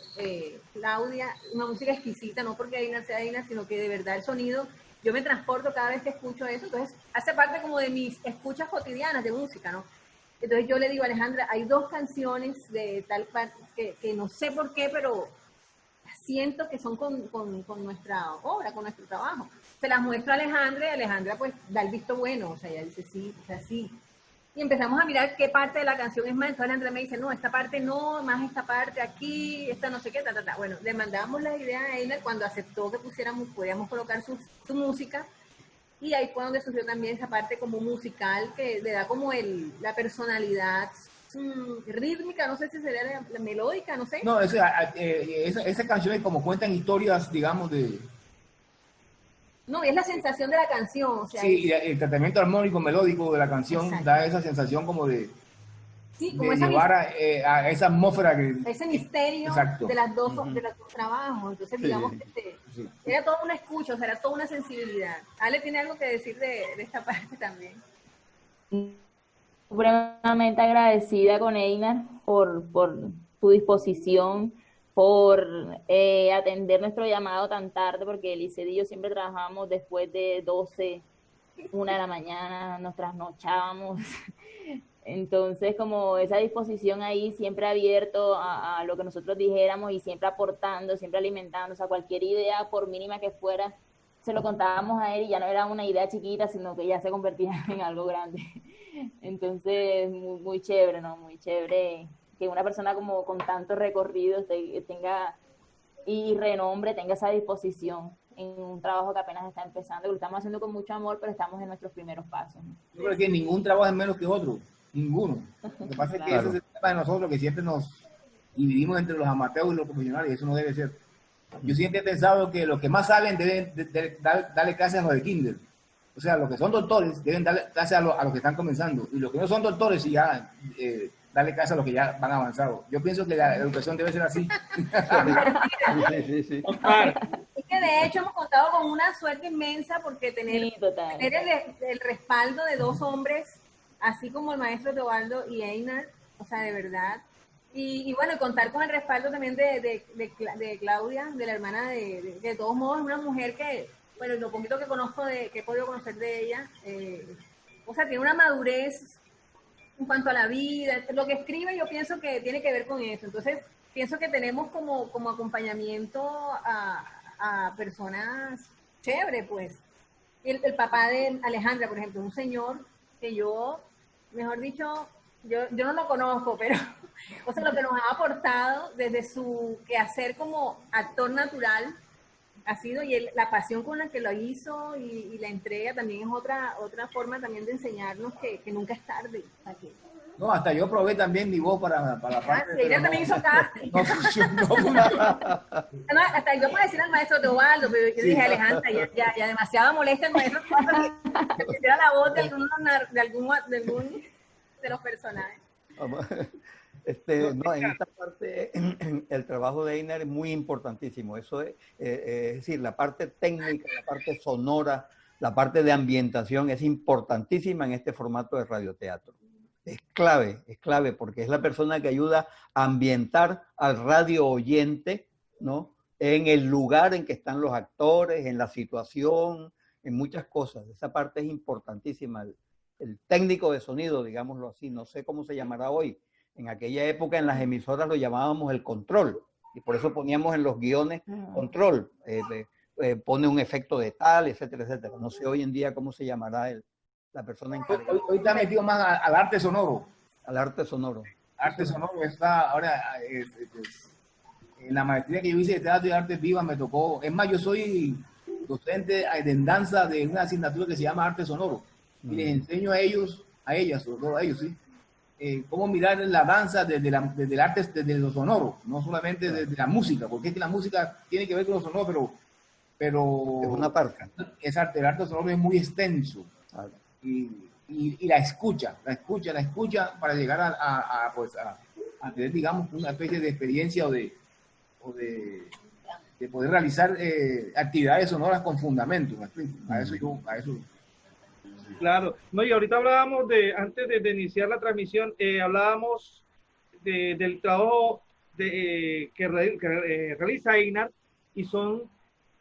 Claudia, una música exquisita, no porque Einar sea Einar, sino que de verdad el sonido, yo me transporto cada vez que escucho eso, entonces hace parte como de mis escuchas cotidianas de música, ¿no? Entonces yo le digo a Alejandra, hay 2 canciones de tal parte que no sé por qué, pero siento que son con nuestra obra, con nuestro trabajo. Se las muestro a Alejandra y Alejandra pues da el visto bueno, o sea, ella dice sí, o sea, sí. Y empezamos a mirar qué parte de la canción es más. Entonces Alejandra me dice, no, esta parte no, más esta parte aquí, esta no sé qué, ta. Bueno, le mandamos la idea a Einar cuando aceptó que podíamos colocar su música. Y ahí fue donde surgió también esa parte como musical que le da como la personalidad rítmica, no sé si sería la melódica, no sé. No, esa canción es como cuentan historias, digamos, de... No, es la sensación de la canción. O sea, sí, y el tratamiento armónico, melódico de la canción. Exacto. Da esa sensación como de... Sí, como de llevar a esa atmósfera que... Ese misterio de las dos trabajos. Entonces, digamos que era toda una escucha, o sea, era toda una sensibilidad. Ale tiene algo que decir de esta parte también. Supremamente agradecida con Einar por tu disposición, por atender nuestro llamado tan tarde, porque Lisset y yo siempre trabajamos después de 12, 1 de la mañana, nos trasnochábamos. Entonces, como esa disposición ahí, siempre abierto a lo que nosotros dijéramos y siempre aportando, siempre alimentando, o sea, cualquier idea, por mínima que fuera, se lo contábamos a él y ya no era una idea chiquita, sino que ya se convertía en algo grande. Entonces, muy chévere, ¿no? Muy chévere que una persona como con tanto recorrido tenga y renombre, tenga esa disposición en un trabajo que apenas está empezando, que lo estamos haciendo con mucho amor, pero estamos en nuestros primeros pasos, ¿no? Yo creo que ningún trabajo es menos que otro, ninguno. Lo que pasa es que claro, eso es el tema de nosotros, que siempre nos dividimos entre los amateurs y los profesionales, y eso no debe ser. Yo siempre he pensado que los que más saben deben darle clases a los de kinder. O sea, los que son doctores deben darle clases a los que están comenzando, y los que no son doctores y ya darle clases a los que ya van avanzados. Yo pienso que la educación debe ser así. Sí. Es que de hecho hemos contado con una suerte inmensa porque tener el respaldo de 2 hombres, así como el maestro Teobaldo y Einar, o sea, de verdad. Y bueno, contar con el respaldo también de Claudia, de la hermana de todos modos, una mujer que, bueno, lo poquito que conozco, que he podido conocer de ella, o sea, tiene una madurez en cuanto a la vida, lo que escribe yo pienso que tiene que ver con eso. Entonces, pienso que tenemos como acompañamiento a personas chévere, pues. El papá de Alejandra, por ejemplo, un señor que yo, mejor dicho, yo no lo conozco, pero, o sea, lo que nos ha aportado desde su quehacer como actor natural ha sido, y la pasión con la que lo hizo y la entrega también es otra forma también de enseñarnos que nunca es tarde. No, hasta yo probé también mi voz para la parte. Sí, ella también hizo casting. No funcionó. Hasta yo puedo decir al maestro Teobaldo, pero yo dije, Alejandra, ya demasiada molestia el maestro Teobaldo que pusiera la voz de algún de los personajes. No, en esta parte el trabajo de Einar es muy importantísimo. Eso es decir, la parte técnica, la parte sonora, la parte de ambientación es importantísima en este formato de radioteatro. Es clave porque es la persona que ayuda a ambientar al radio oyente, ¿no? En el lugar en que están los actores, en la situación, en muchas cosas. Esa parte es importantísima. El técnico de sonido, digámoslo así, no sé cómo se llamará hoy. En aquella época en las emisoras lo llamábamos el control, y por eso poníamos en los guiones control, pone un efecto de tal, etcétera, etcétera. No sé hoy en día cómo se llamará la persona encargada. Hoy está metido más al arte sonoro. Al arte sonoro. Arte sonoro está ahora, en la maestría que yo hice de teatro y artes vivas me tocó, es más, yo soy docente de danza de una asignatura que se llama arte sonoro, y les enseño a ellas, sobre todo a ellos, ¿sí? Cómo mirar la danza desde el arte, desde lo sonoro, no solamente desde la música, porque es que la música tiene que ver con lo sonoro, pero es una parte. El arte sonoro es muy extenso. Y la escucha para llegar a tener, digamos, una especie de experiencia o de poder realizar actividades sonoras con fundamento. A eso. Claro, no, y ahorita hablábamos antes de iniciar la transmisión, hablábamos del trabajo que realiza Einar, y son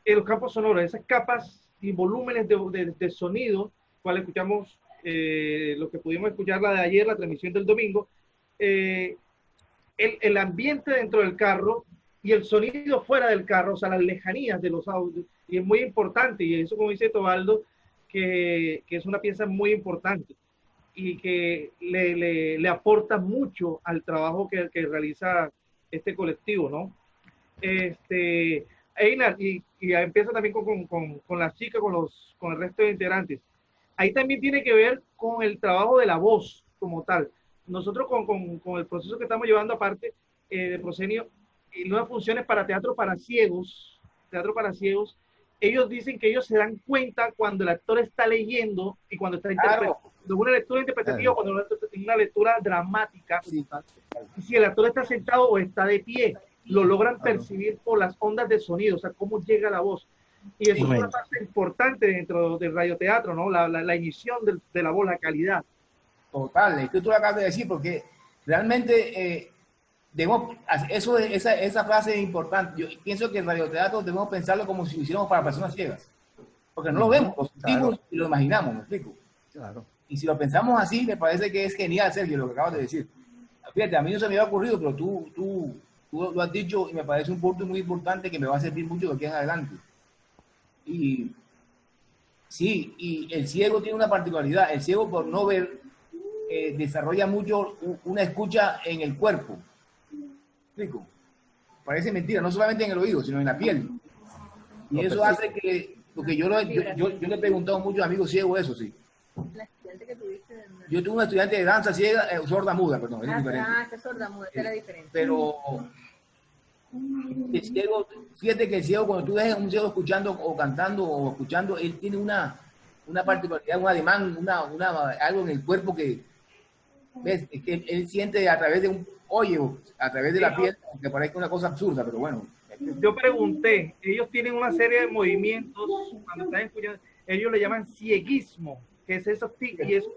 los campos sonoros, esas capas y volúmenes de sonido, cual escuchamos lo que pudimos escuchar la de ayer, la transmisión del domingo, el ambiente dentro del carro y el sonido fuera del carro, o sea, las lejanías de los audios, y es muy importante, y eso como dice Tobaldo, que es una pieza muy importante y que le aporta mucho al trabajo que realiza este colectivo, ¿no? Einar, y empieza también con las chicas, con el resto de integrantes. Ahí también tiene que ver con el trabajo de la voz como tal. Nosotros con el proceso que estamos llevando aparte de Proscenio, y nuevas funciones para teatro para ciegos, ellos dicen que ellos se dan cuenta cuando el actor está leyendo y cuando está interpretando. Claro. Una lectura interpretativa, cuando es una lectura dramática, y si el actor está sentado o está de pie, lo logran percibir por las ondas de sonido, o sea, cómo llega la voz. Y eso es una parte importante dentro del radioteatro, ¿no? La emisión de la voz, la calidad. Total, es que tú lo acabas de decir, porque realmente esa frase es importante. Yo pienso que el radioteatro debemos pensarlo como si lo hiciéramos para personas ciegas, porque no lo vemos, lo sentimos y lo imaginamos, ¿me explico? Claro. Y si lo pensamos así, me parece que es genial, Sergio, lo que acabas de decir. Fíjate, a mí no se me había ocurrido, pero tú lo has dicho y me parece un punto muy importante que me va a servir mucho de aquí en adelante. Y sí, y el ciego tiene una particularidad. El ciego, por no ver, desarrolla mucho una escucha en el cuerpo. ¿Explico? Parece mentira, no solamente en el oído, sino en la piel. Y eso hace que, porque yo le he preguntado a muchos amigos ciegos eso, sí. La estudiante que tuviste. Yo tuve una estudiante de danza ciega, sorda muda, perdón. Que sorda muda, era diferente. Pero el ciego, fíjate que el ciego, cuando tú ves a un ciego escuchando o cantando o escuchando, él tiene una particularidad, un ademán, algo en el cuerpo que, ¿ves? Es que él siente a través de a través de la piel, que parece una cosa absurda, pero bueno. Yo pregunté, ellos tienen una serie de movimientos, cuando están escuchando, ellos le llaman cieguismo, que es eso, y eso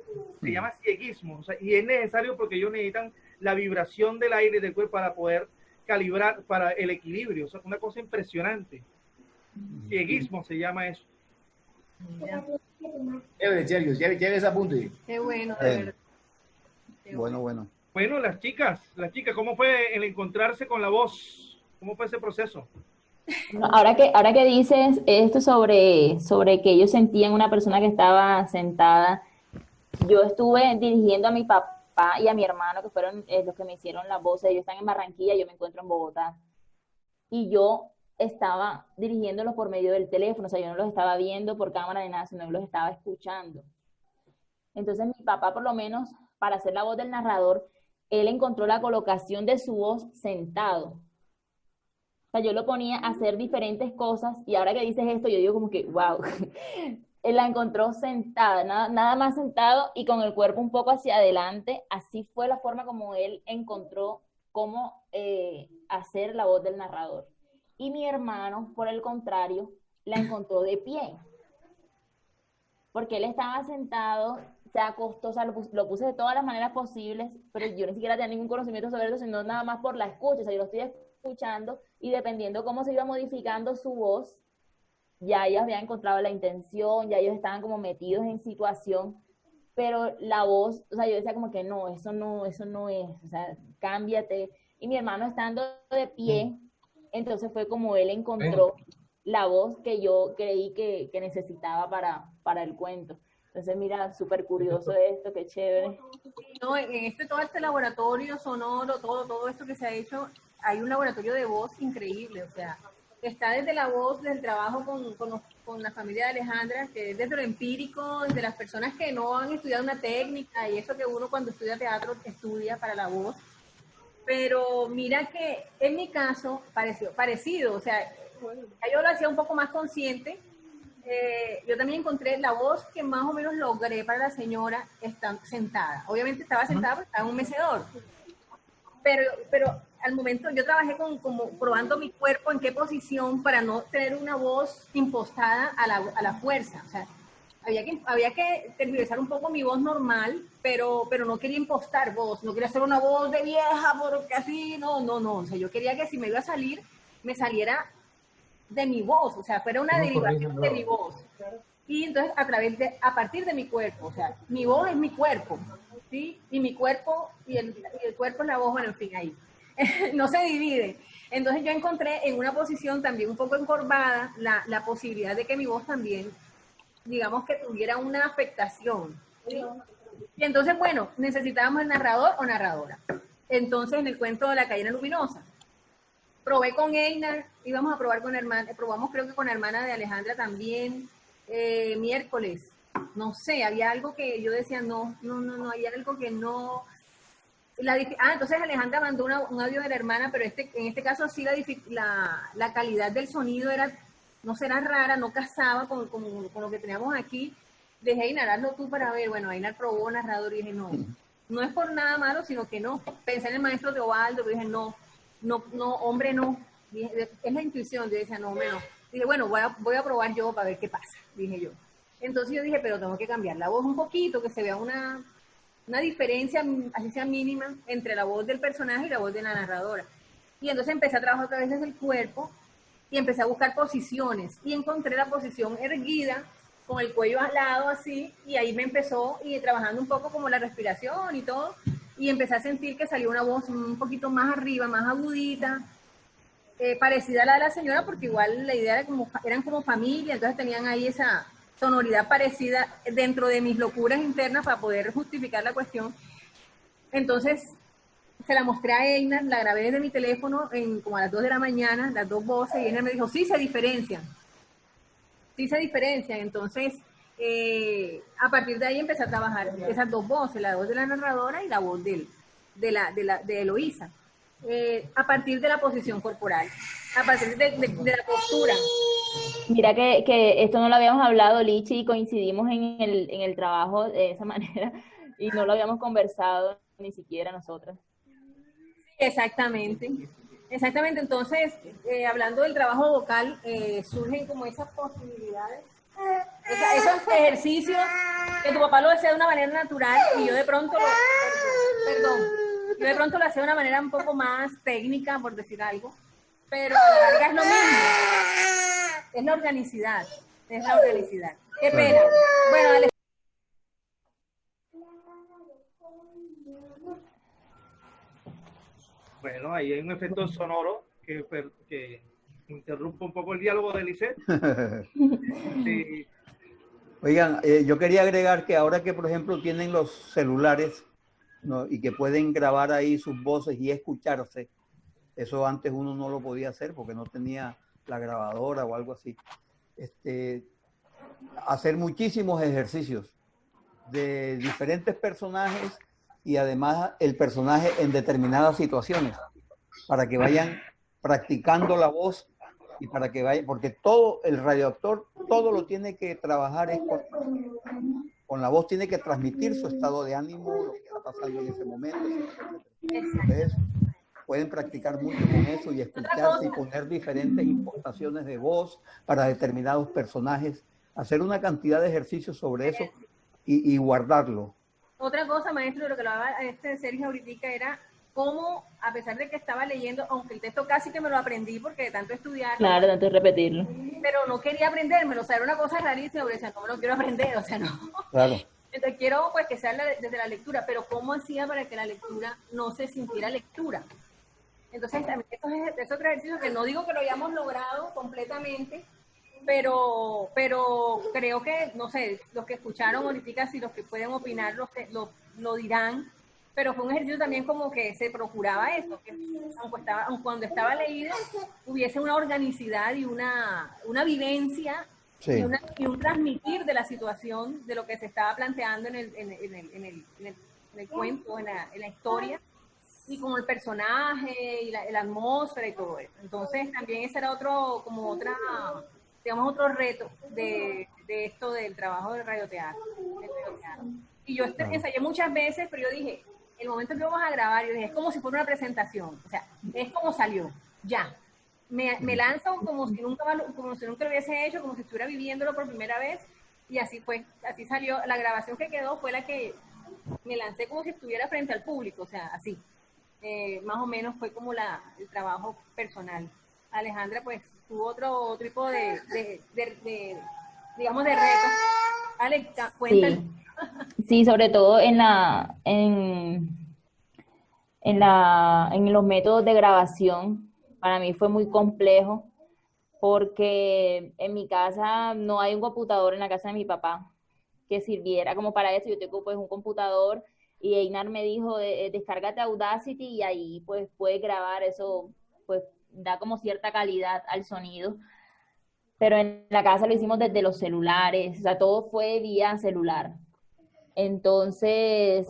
se llama cieguismo, o sea, y es necesario porque ellos necesitan la vibración del aire y del cuerpo para poder calibrar para el equilibrio, o sea, una cosa impresionante. Cieguismo se llama eso. Chévere ese apunte. Qué bueno, de verdad. Bueno. Bueno, las chicas, ¿cómo fue el encontrarse con la voz? ¿Cómo fue ese proceso? Ahora que dices esto sobre que ellos sentían una persona que estaba sentada, yo estuve dirigiendo a mi papá y a mi hermano, que fueron los que me hicieron la voz. Ellos están en Barranquilla, yo me encuentro en Bogotá. Y yo estaba dirigiéndolos por medio del teléfono, o sea, yo no los estaba viendo por cámara ni nada, sino que los estaba escuchando. Entonces mi papá, por lo menos, para hacer la voz del narrador, él encontró la colocación de su voz sentado. O sea, yo lo ponía a hacer diferentes cosas, y ahora que dices esto, yo digo como que, wow, él la encontró sentada, nada más sentado y con el cuerpo un poco hacia adelante. Así fue la forma como él encontró cómo hacer la voz del narrador. Y mi hermano, por el contrario, la encontró de pie. Porque él estaba sentado, se acostó, o sea, lo puse de todas las maneras posibles, pero yo ni siquiera tenía ningún conocimiento sobre eso, sino nada más por la escucha. O sea, yo lo estoy escuchando y dependiendo cómo se iba modificando su voz, ya ellos habían encontrado la intención, ya ellos estaban como metidos en situación, pero la voz, o sea, yo decía como que no, eso no es, o sea, cámbiate. Y mi hermano estando de pie, entonces fue como él encontró la voz que yo creí que necesitaba para el cuento. Entonces, mira, súper curioso esto, qué chévere. No, en todo este laboratorio sonoro, todo esto que se ha hecho, hay un laboratorio de voz increíble, o sea, está desde la voz, del trabajo con la familia de Alejandra, que es desde lo empírico, desde las personas que no han estudiado una técnica, y eso que uno cuando estudia teatro estudia para la voz. Pero mira que en mi caso, parecido, o sea, yo lo hacía un poco más consciente. Yo también encontré la voz que más o menos logré para la señora estando sentada. Obviamente estaba sentada porque estaba en un mecedor. Pero al momento yo trabajé como probando mi cuerpo en qué posición para no tener una voz impostada a la fuerza. O sea, había que tergiversar un poco mi voz normal, pero no quería impostar voz, no quería hacer una voz de vieja, porque así, no. O sea, yo quería que si me iba a salir, me saliera de mi voz, o sea, fuera una derivación de mi voz. Y entonces a partir de mi cuerpo, o sea, mi voz es mi cuerpo, ¿sí? Y mi cuerpo, y el cuerpo es la voz, bueno, en fin, ahí. No se divide. Entonces yo encontré en una posición también un poco encorvada la posibilidad de que mi voz también, digamos que tuviera una afectación, ¿sí? Y entonces, bueno, necesitábamos el narrador o narradora. Entonces, en el cuento de la cadena luminosa, probé con Einar, íbamos a probar con hermana, probamos creo que con la hermana de Alejandra también, miércoles, no sé, había algo que yo decía, no, había algo que no. Entonces Alejandra mandó un audio de la hermana, pero en este caso sí la calidad del sonido era, no será rara, no casaba con lo que teníamos aquí. Dejé Einar, hazlo tú para ver. Bueno, Einar probó narrador y dije, no es por nada malo, sino que no. Pensé en el maestro Teobaldo, pero dije, no, hombre, no. Dije, es la intuición, yo decía, no, hombre, no. Dije, bueno, voy a probar yo para ver qué pasa, dije yo. Entonces yo dije, pero tengo que cambiar la voz un poquito, que se vea una diferencia, así sea mínima, entre la voz del personaje y la voz de la narradora. Y entonces empecé a trabajar otra vez desde el cuerpo y empecé a buscar posiciones y encontré la posición erguida con el cuello al lado así, y ahí me empezó, y trabajando un poco como la respiración y todo, y empecé a sentir que salió una voz un poquito más arriba, más agudita, parecida a la de la señora, porque igual la idea era eran como familia, entonces tenían ahí esa sonoridad parecida dentro de mis locuras internas para poder justificar la cuestión. Entonces se la mostré a Einar, la grabé desde mi teléfono como a las 2 de la mañana, las dos voces, y Einar me dijo, sí se diferencian. Entonces a partir de ahí empecé a trabajar esas dos voces, la voz de la narradora y la voz de Eloísa, a partir de la posición corporal, a partir de la postura. Mira que esto no lo habíamos hablado, Lichi, y coincidimos en el trabajo de esa manera, y no lo habíamos conversado ni siquiera nosotras. Exactamente. Entonces, hablando del trabajo vocal, surgen como esas posibilidades, esos ejercicios que tu papá lo hacía de una manera natural y yo de pronto lo hacía de una manera un poco más técnica, por decir algo, pero a la larga es lo mismo. Es la organicidad. Qué pena. Bueno, dale. Bueno, ahí hay un efecto sonoro que interrumpe un poco el diálogo de Lisette. Sí. Oigan, yo quería agregar que ahora que, por ejemplo, tienen los celulares, ¿no? Y que pueden grabar ahí sus voces y escucharse, eso antes uno no lo podía hacer porque no tenía la grabadora o algo así. Hacer muchísimos ejercicios de diferentes personajes y además el personaje en determinadas situaciones para que vayan practicando la voz y para que vayan, porque todo el radioactor, todo lo tiene que trabajar con la voz, tiene que transmitir su estado de ánimo, lo que está pasando en ese momento. Entonces, pueden practicar mucho con eso y escucharse y poner diferentes impostaciones de voz para determinados personajes, hacer una cantidad de ejercicios sobre eso y guardarlo. Otra cosa, maestro, de lo que lo hablaba Sergio ahorita era cómo, a pesar de que estaba leyendo, aunque el texto casi que me lo aprendí porque de tanto estudiarlo. Claro, tanto repetirlo. Pero no quería aprendérmelo, o sea, era una cosa rarísima, porque decía, no me lo quiero aprender, o sea, no. Claro. Entonces quiero pues que sea desde la lectura, pero ¿cómo hacía para que la lectura no se sintiera lectura? Entonces también es otro ejercicio que no digo que lo hayamos logrado completamente, pero creo que, no sé, los que escucharon ahorita, si los que pueden opinar lo dirán, pero fue un ejercicio también como que se procuraba esto, que aunque cuando estaba leído hubiese una organicidad y una vivencia, sí, y un transmitir de la situación, de lo que se estaba planteando en el cuento, en la historia, y con el personaje y la atmósfera y todo eso. Entonces también ese era otro reto de esto del trabajo del radioteatro. Y yo ensayé muchas veces, pero yo dije, el momento que vamos a grabar, yo dije, es como si fuera una presentación, o sea, es como salió, ya. Me lanzo como si nunca lo hubiese hecho, como si estuviera viviéndolo por primera vez, y así fue, así salió. La grabación que quedó fue la que me lancé como si estuviera frente al público, o sea, así. Más o menos fue como el trabajo personal. Alejandra pues tuvo otro tipo de digamos, de retos. Alex, cuéntale. Sí. Sí, sobre todo en los métodos de grabación, para mí fue muy complejo porque en mi casa no hay un computador en la casa de mi papá que sirviera como para eso. Yo tengo pues un computador y Einar me dijo, descárgate Audacity y ahí pues puedes grabar, eso pues da como cierta calidad al sonido. Pero en la casa lo hicimos desde los celulares, o sea, todo fue vía celular. Entonces,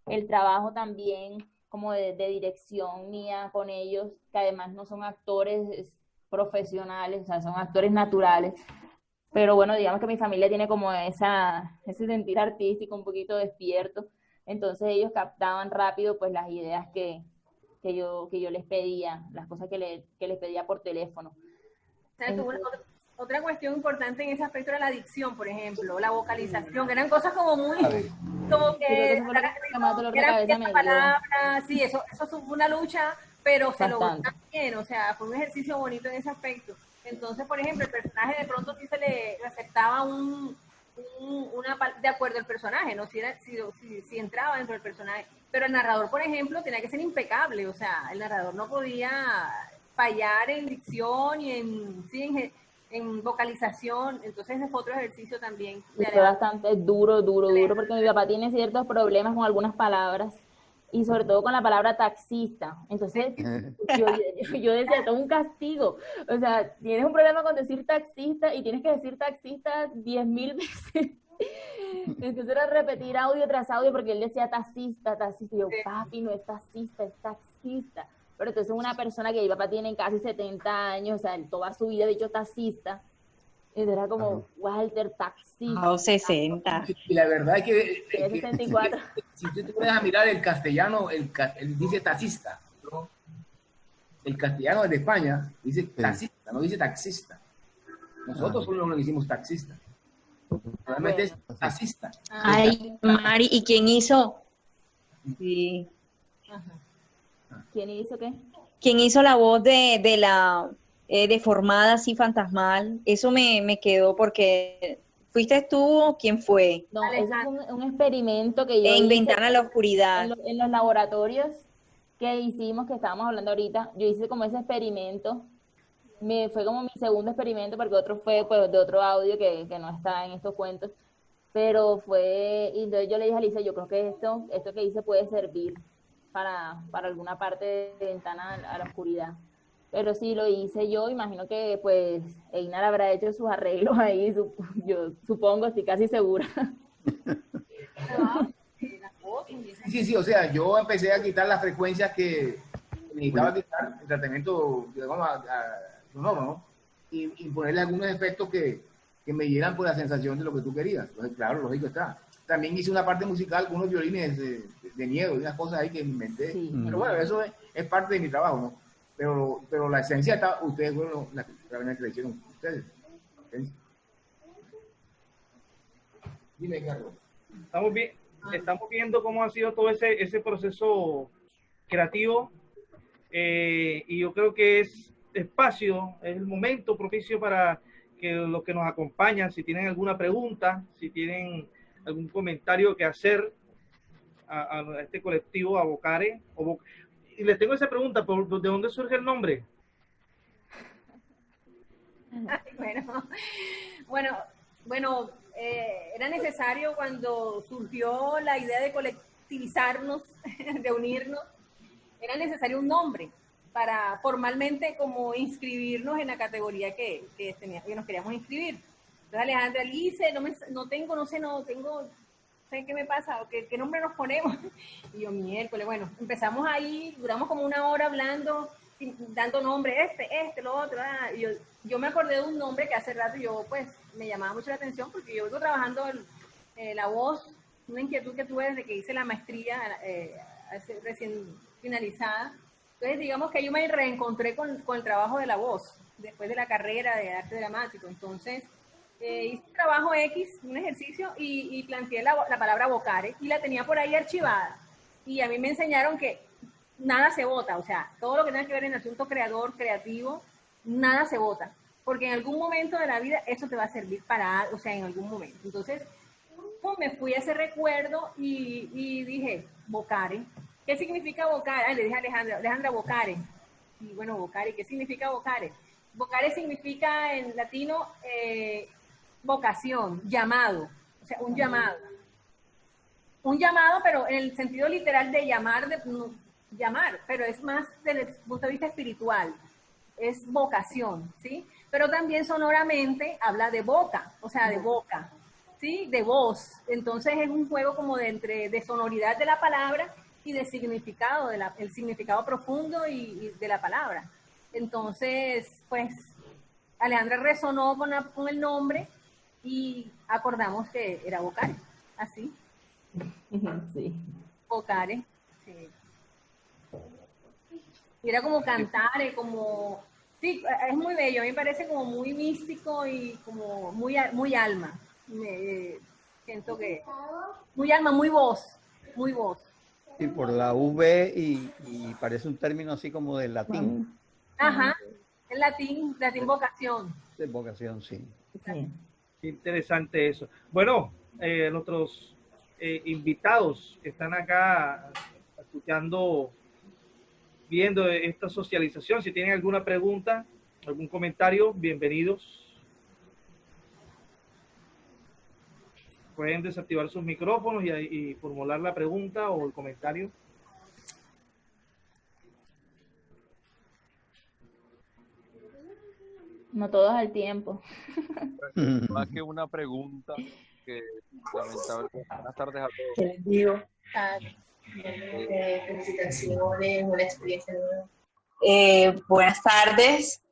el trabajo también como de dirección mía con ellos, que además no son actores profesionales, o sea, son actores naturales. Pero bueno, digamos que mi familia tiene como ese sentir artístico un poquito despierto. Entonces ellos captaban rápido pues las ideas que yo les pedía, las cosas que les pedía por teléfono. Otra cuestión importante en ese aspecto era la dicción, por ejemplo, la vocalización, que eran cosas como muy, como que eran palabras, sí, eso fue una lucha, pero se logró bien, o sea, fue un ejercicio bonito en ese aspecto. Entonces, por ejemplo, el personaje de pronto sí se le aceptaba de acuerdo al personaje, ¿no? Si entraba dentro del personaje. Pero el narrador, por ejemplo, tenía que ser impecable, o sea, el narrador no podía fallar en dicción y en vocalización. Entonces ese fue otro ejercicio también. Fue bastante duro, porque mi papá tiene ciertos problemas con algunas palabras y sobre todo con la palabra taxista. Entonces yo decía, esto es un castigo. O sea, tienes un problema con decir taxista y tienes que decir taxista 10.000 veces. Entonces era repetir audio tras audio porque él decía taxista. Y yo, papi, no es taxista, es taxista. Pero entonces una persona que mi papá tiene casi 70 años, o sea, toda su vida ha dicho taxista, y era como Walter taxista. Oh, 60. Y la verdad es que 64. Si tú te pones a mirar el castellano, él dice taxista, ¿no? El castellano de España dice taxista, no dice taxista. Nosotros solo nos decimos taxista. Realmente es taxista. Ay, Mari, ¿y quién hizo? Sí. Ajá. ¿Quién hizo qué? ¿Quién hizo la voz de la deformada así fantasmal? Eso me quedó porque ¿fuiste tú o quién fue? No, eso es un experimento que yo en hice Ventana a la Oscuridad. en los laboratorios que hicimos, que estábamos hablando ahorita. Yo hice como ese experimento. Fue como mi segundo experimento porque otro fue pues, de otro audio que no está en estos cuentos. Pero y entonces yo le dije a Alicia, yo creo que esto que hice puede servir para alguna parte de Ventana a la Oscuridad. Pero sí, lo hice yo, imagino que pues Einar habrá hecho sus arreglos ahí, yo supongo, estoy casi segura. Sí, o sea, yo empecé a quitar las frecuencias que necesitaba quitar el tratamiento, digamos, ¿no? Y ponerle algunos efectos que me dieran por la sensación de lo que tú querías. Entonces, claro, lógico está. También hice una parte musical con unos violines de miedo y unas cosas ahí que me inventé. Sí. Pero bueno, eso es parte de mi trabajo, ¿no? Pero la esencia está, ustedes fueron las que realmente le hicieron ustedes. Dime, Carlos. Estamos viendo cómo ha sido todo ese proceso creativo y yo creo que es el momento propicio para que los que nos acompañan, si tienen alguna pregunta, si tienen algún comentario que hacer a este colectivo, a Vocare. Y les tengo esa pregunta, ¿de dónde surge el nombre? Bueno, era necesario cuando surgió la idea de colectivizarnos, de unirnos, era necesario un nombre para formalmente como inscribirnos en la categoría que nos queríamos inscribir. Entonces Alejandra dice, no sé qué me pasa, o qué nombre nos ponemos. Y yo, miércoles, bueno, empezamos ahí, duramos como una hora hablando, dando nombre, lo otro. Y yo me acordé de un nombre que hace rato yo, pues, me llamaba mucho la atención, porque yo vengo trabajando la voz, una inquietud que tuve desde que hice la maestría recién finalizada. Entonces, digamos que yo me reencontré con el trabajo de la voz, después de la carrera de arte dramático. Entonces, hice un trabajo X, un ejercicio, y planteé la palabra vocare, y la tenía por ahí archivada. Y a mí me enseñaron que nada se vota, o sea, todo lo que tenga que ver en asunto creativo, nada se vota. porque en algún momento de la vida eso te va a servir para, o sea, en algún momento. Entonces, pues, me fui a ese recuerdo y dije, vocare. ¿Qué significa vocare? Ay, le dije a Alejandra, vocare. Y bueno, vocare, ¿qué significa vocare? Vocare significa en latino vocación, llamado, o sea, un llamado. Un llamado, pero en el sentido literal de llamar, llamar, pero es más desde el punto de vista espiritual, es vocación, ¿sí? Pero también sonoramente habla de boca, o sea, de boca, ¿sí? De voz. Entonces es un juego como de sonoridad de la palabra y de significado, el significado profundo y de la palabra. Entonces, pues, Alejandra resonó con el nombre y acordamos que era vocare, así. Sí. Vocare, sí. Y era como cantare, como... Sí, es muy bello, a mí me parece como muy místico y como muy alma. Siento que... Muy alma, muy voz, muy voz. Sí, por la V y parece un término así como del latín. Ajá, el latín vocación. De vocación, sí. Sí. Interesante eso. Bueno, nuestros invitados que están acá escuchando, viendo esta socialización, si tienen alguna pregunta, algún comentario, bienvenidos. Pueden desactivar sus micrófonos y formular la pregunta o el comentario. No todos al tiempo. Más que una pregunta, que lamentablemente. Buenas tardes a todos. ¿Qué les digo? Felicitaciones, una experiencia nueva. Buenas tardes.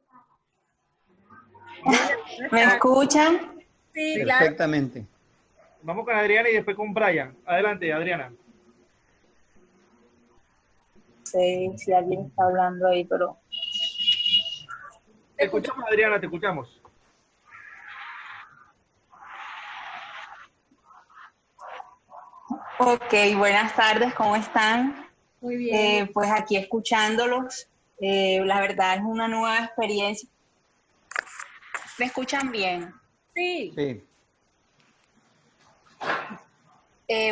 ¿Me escuchan? Sí, perfectamente. Claro. Vamos con Adriana y después con Brian. Adelante, Adriana. No sé si alguien está hablando ahí, pero... Te escuchamos, Adriana, te escuchamos. Ok, buenas tardes, ¿cómo están? Muy bien. Pues aquí escuchándolos, la verdad es una nueva experiencia. ¿Me escuchan bien? Sí. Sí.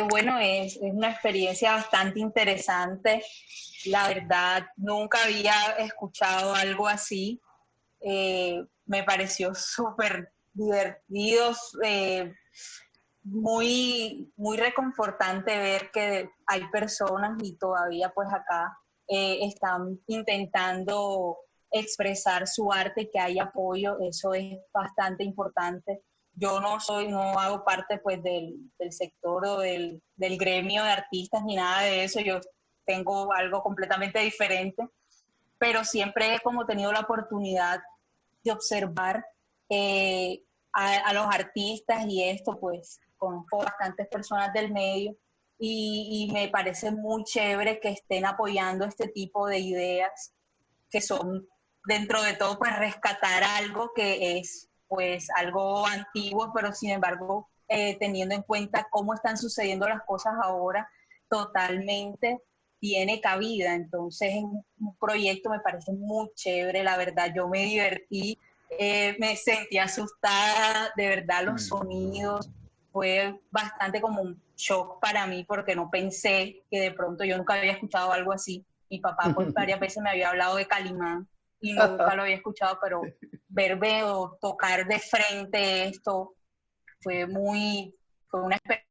Bueno, es una experiencia bastante interesante. La verdad, nunca había escuchado algo así. Me pareció súper divertido, muy reconfortante ver que hay personas y todavía pues acá están intentando expresar su arte y que hay apoyo. Eso es bastante importante. Yo no hago parte pues del sector o del gremio de artistas ni nada de eso. Yo tengo algo completamente diferente, pero siempre he como tenido la oportunidad de observar a los artistas y esto, pues conozco bastantes personas del medio y me parece muy chévere que estén apoyando este tipo de ideas que son, dentro de todo, pues rescatar algo que es pues algo antiguo, pero sin embargo, teniendo en cuenta cómo están sucediendo las cosas ahora, totalmente tiene cabida. Entonces, es un proyecto, me parece muy chévere, la verdad, yo me divertí, me sentí asustada, de verdad, los sonidos, fue bastante como un shock para mí, porque no pensé que de pronto yo nunca había escuchado algo así. Mi papá pues varias veces me había hablado de Calimán y nunca lo había escuchado, pero verme o tocar de frente esto fue una experiencia.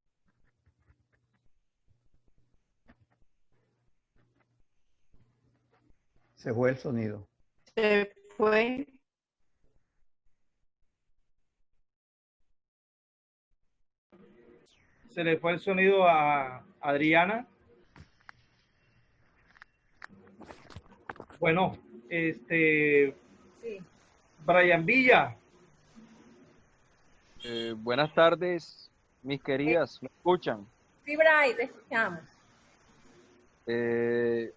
Se fue el sonido. Se fue. Se le fue el sonido a Adriana. Bueno, Sí. Brian Villa. Buenas tardes, mis queridas. ¿Me escuchan? Sí, Brian, te escuchamos.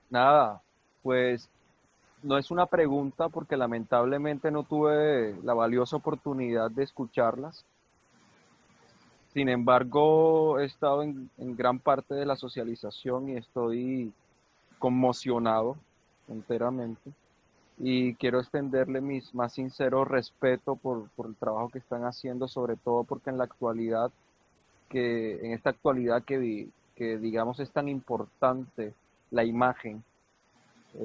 Nada, pues no es una pregunta porque lamentablemente no tuve la valiosa oportunidad de escucharlas. Sin embargo, he estado en gran parte de la socialización y estoy conmocionado enteramente. y quiero extenderle mis más sinceros respeto por el trabajo que están haciendo, sobre todo porque en esta actualidad que digamos es tan importante la imagen,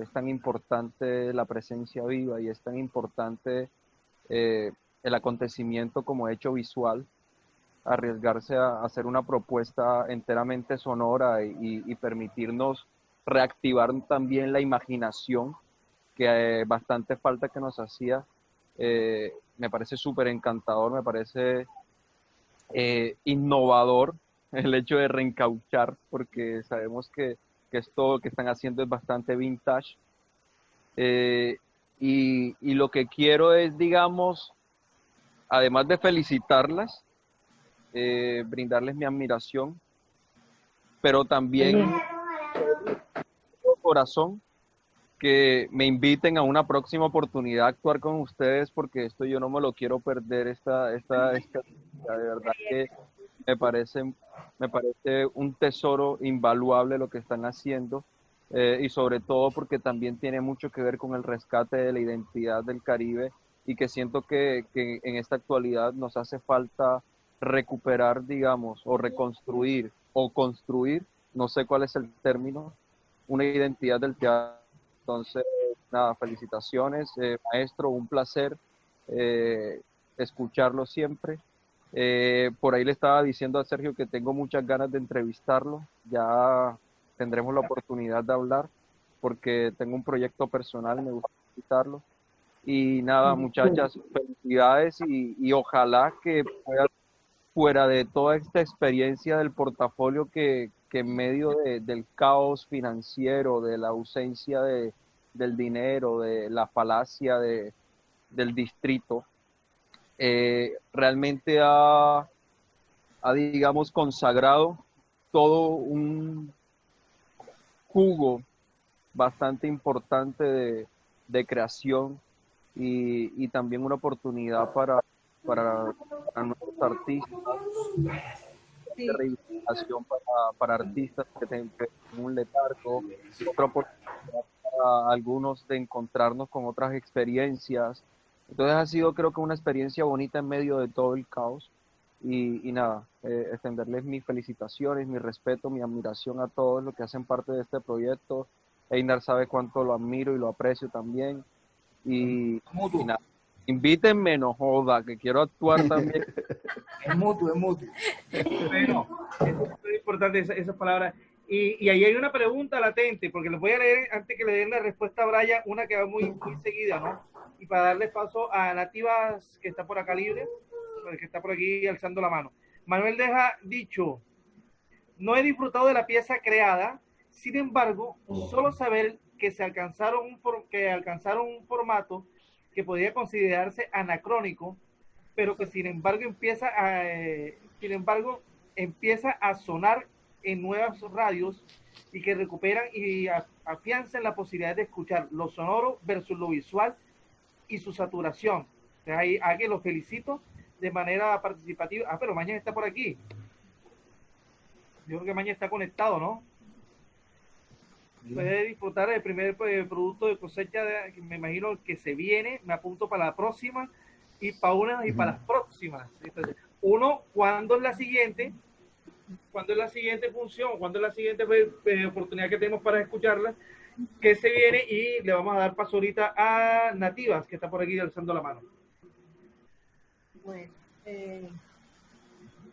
es tan importante la presencia viva y es tan importante el acontecimiento como hecho visual, arriesgarse a hacer una propuesta enteramente sonora y permitirnos reactivar también la imaginación, que bastante falta que nos hacía. Me parece súper encantador, me parece innovador el hecho de reencauchar, porque sabemos que esto que están haciendo es bastante vintage. Y lo que quiero es, digamos, además de felicitarlas, brindarles mi admiración, pero también corazón que me inviten a una próxima oportunidad a actuar con ustedes, porque esto yo no me lo quiero perder, esta de verdad que me parece un tesoro invaluable lo que están haciendo, y sobre todo porque también tiene mucho que ver con el rescate de la identidad del Caribe, y que siento que en esta actualidad nos hace falta recuperar, digamos, o reconstruir o construir, no sé cuál es el término, una identidad del teatro. Entonces, nada, felicitaciones, maestro, un placer escucharlo siempre. Por ahí le estaba diciendo a Sergio que tengo muchas ganas de entrevistarlo, ya tendremos la oportunidad de hablar, porque tengo un proyecto personal y me gusta invitarlo. Y nada, muchachas, felicidades y ojalá que pueda, fuera de toda esta experiencia del portafolio, que en medio del caos financiero, de la ausencia del dinero, de la falacia del distrito, realmente ha, digamos, consagrado todo un jugo bastante importante de creación y también una oportunidad para nuestros artistas, de reivindicación para artistas que tienen un letargo, otra oportunidad para algunos de encontrarnos con otras experiencias. Entonces ha sido, creo que, una experiencia bonita en medio de todo el caos, y nada, extenderles mis felicitaciones, mi respeto, mi admiración a todos los que hacen parte de este proyecto. Einar sabe cuánto lo admiro y lo aprecio también, y nada, invítenme, no joda, que quiero actuar también. Es mutuo, es mutuo. Bueno, es muy importante esas palabras. Y ahí hay una pregunta latente, porque les voy a leer, antes que le den la respuesta a Brian, una que va muy seguida, ¿no? Y para darle paso a Nativas, que está por acá libre, que está por aquí alzando la mano. Manuel deja dicho: no he disfrutado de la pieza creada, sin embargo, solo saber que alcanzaron un formato que podría considerarse anacrónico, pero que sin embargo empieza a sonar en nuevas radios, y que recuperan y afianzan la posibilidad de escuchar lo sonoro versus lo visual y su saturación. Entonces, ahí que lo felicito de manera participativa. Pero Maña está por aquí. Yo creo que Maña está conectado, ¿no? Puede disfrutar del primer producto de cosecha, que me imagino que se viene. Me apunto para la próxima y para una y para las próximas. Entonces, ¿cuándo es la siguiente? ¿Cuándo es la siguiente función? ¿Cuándo es la siguiente oportunidad que tenemos para escucharla? ¿Qué se viene? Y le vamos a dar paso ahorita a Nativas, que está por aquí alzando la mano.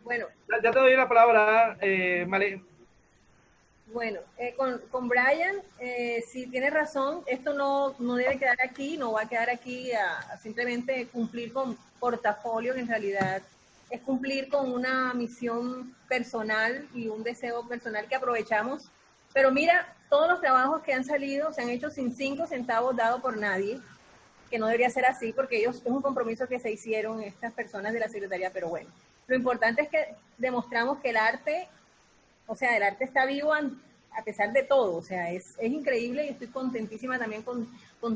Bueno, ya te doy la palabra, Malena. Bueno, con Brian, sí tiene razón, esto no debe quedar aquí, no va a quedar aquí a simplemente cumplir con portafolio, que en realidad es cumplir con una misión personal y un deseo personal que aprovechamos. Pero mira, todos los trabajos que han salido se han hecho sin 5 centavos dado por nadie, que no debería ser así, porque es un compromiso que se hicieron estas personas de la Secretaría. Pero bueno, lo importante es que demostramos que el arte está vivo a pesar de todo. O sea, es increíble, y estoy contentísima también con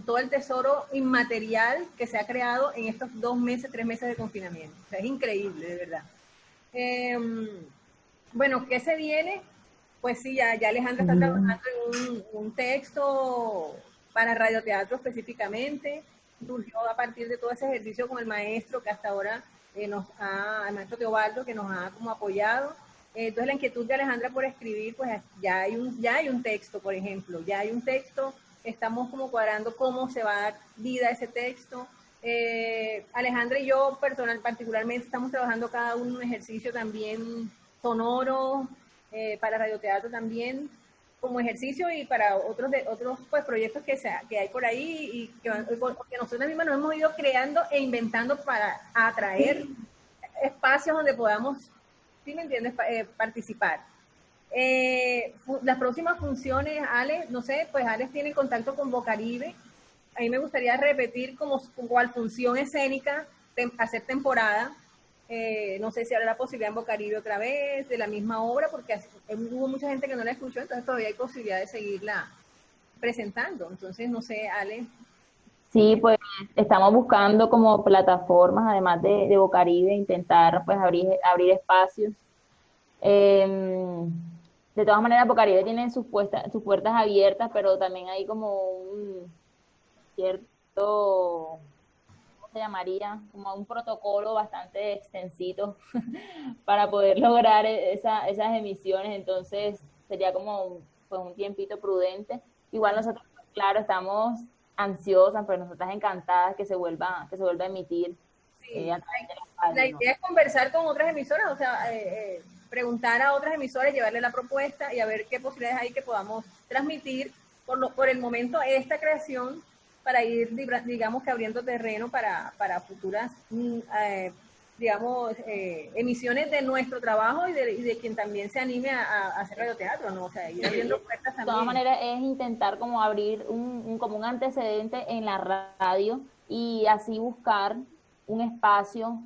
todo el tesoro inmaterial que se ha creado en estos 3 meses de confinamiento. O sea, es increíble, de verdad. Bueno, ¿qué se viene? Pues sí, ya Alejandra está trabajando en un texto para radioteatro específicamente. Surgió a partir de todo ese ejercicio con el maestro que hasta ahora el maestro Teobaldo, que nos ha como apoyado. Entonces la inquietud de Alejandra por escribir, pues ya hay un texto, por ejemplo, ya hay un texto, estamos como cuadrando cómo se va a dar vida a ese texto. Alejandra y yo particularmente estamos trabajando cada uno un ejercicio también sonoro, para radioteatro también, como ejercicio, y para otros pues, proyectos que hay por ahí, y porque nosotros mismos nos hemos ido creando e inventando para atraer espacios donde podamos, ¿sí me entiendes?, participar. Las próximas funciones, Alex, no sé, pues Alex tiene contacto con Bocaribe. A mí me gustaría repetir como cual función escénica, hacer temporada. No sé si habrá la posibilidad en Bocaribe otra vez, de la misma obra, porque hubo mucha gente que no la escuchó, entonces todavía hay posibilidad de seguirla presentando. Entonces, no sé, Ale. Sí, pues estamos buscando como plataformas, además de Bocaribe, intentar pues abrir espacios. De todas maneras, Bocaribe tiene sus puertas abiertas, pero también hay como un cierto, ¿cómo se llamaría? Como un protocolo bastante extensito para poder lograr esas emisiones, entonces sería como pues, un tiempito prudente. Igual nosotros, claro, estamos ansiosas, pero nosotras encantadas que se vuelva a emitir. Sí, la idea es conversar con otras emisoras, o sea, preguntar a otras emisoras, llevarle la propuesta y a ver qué posibilidades hay que podamos transmitir por el momento esta creación, para ir, digamos, que abriendo terreno para futuras, digamos, emisiones de nuestro trabajo y de quien también se anime a hacer radioteatro, ¿no? O sea, ir abriendo puertas también. De todas maneras, es intentar como abrir como un antecedente en la radio y así buscar un espacio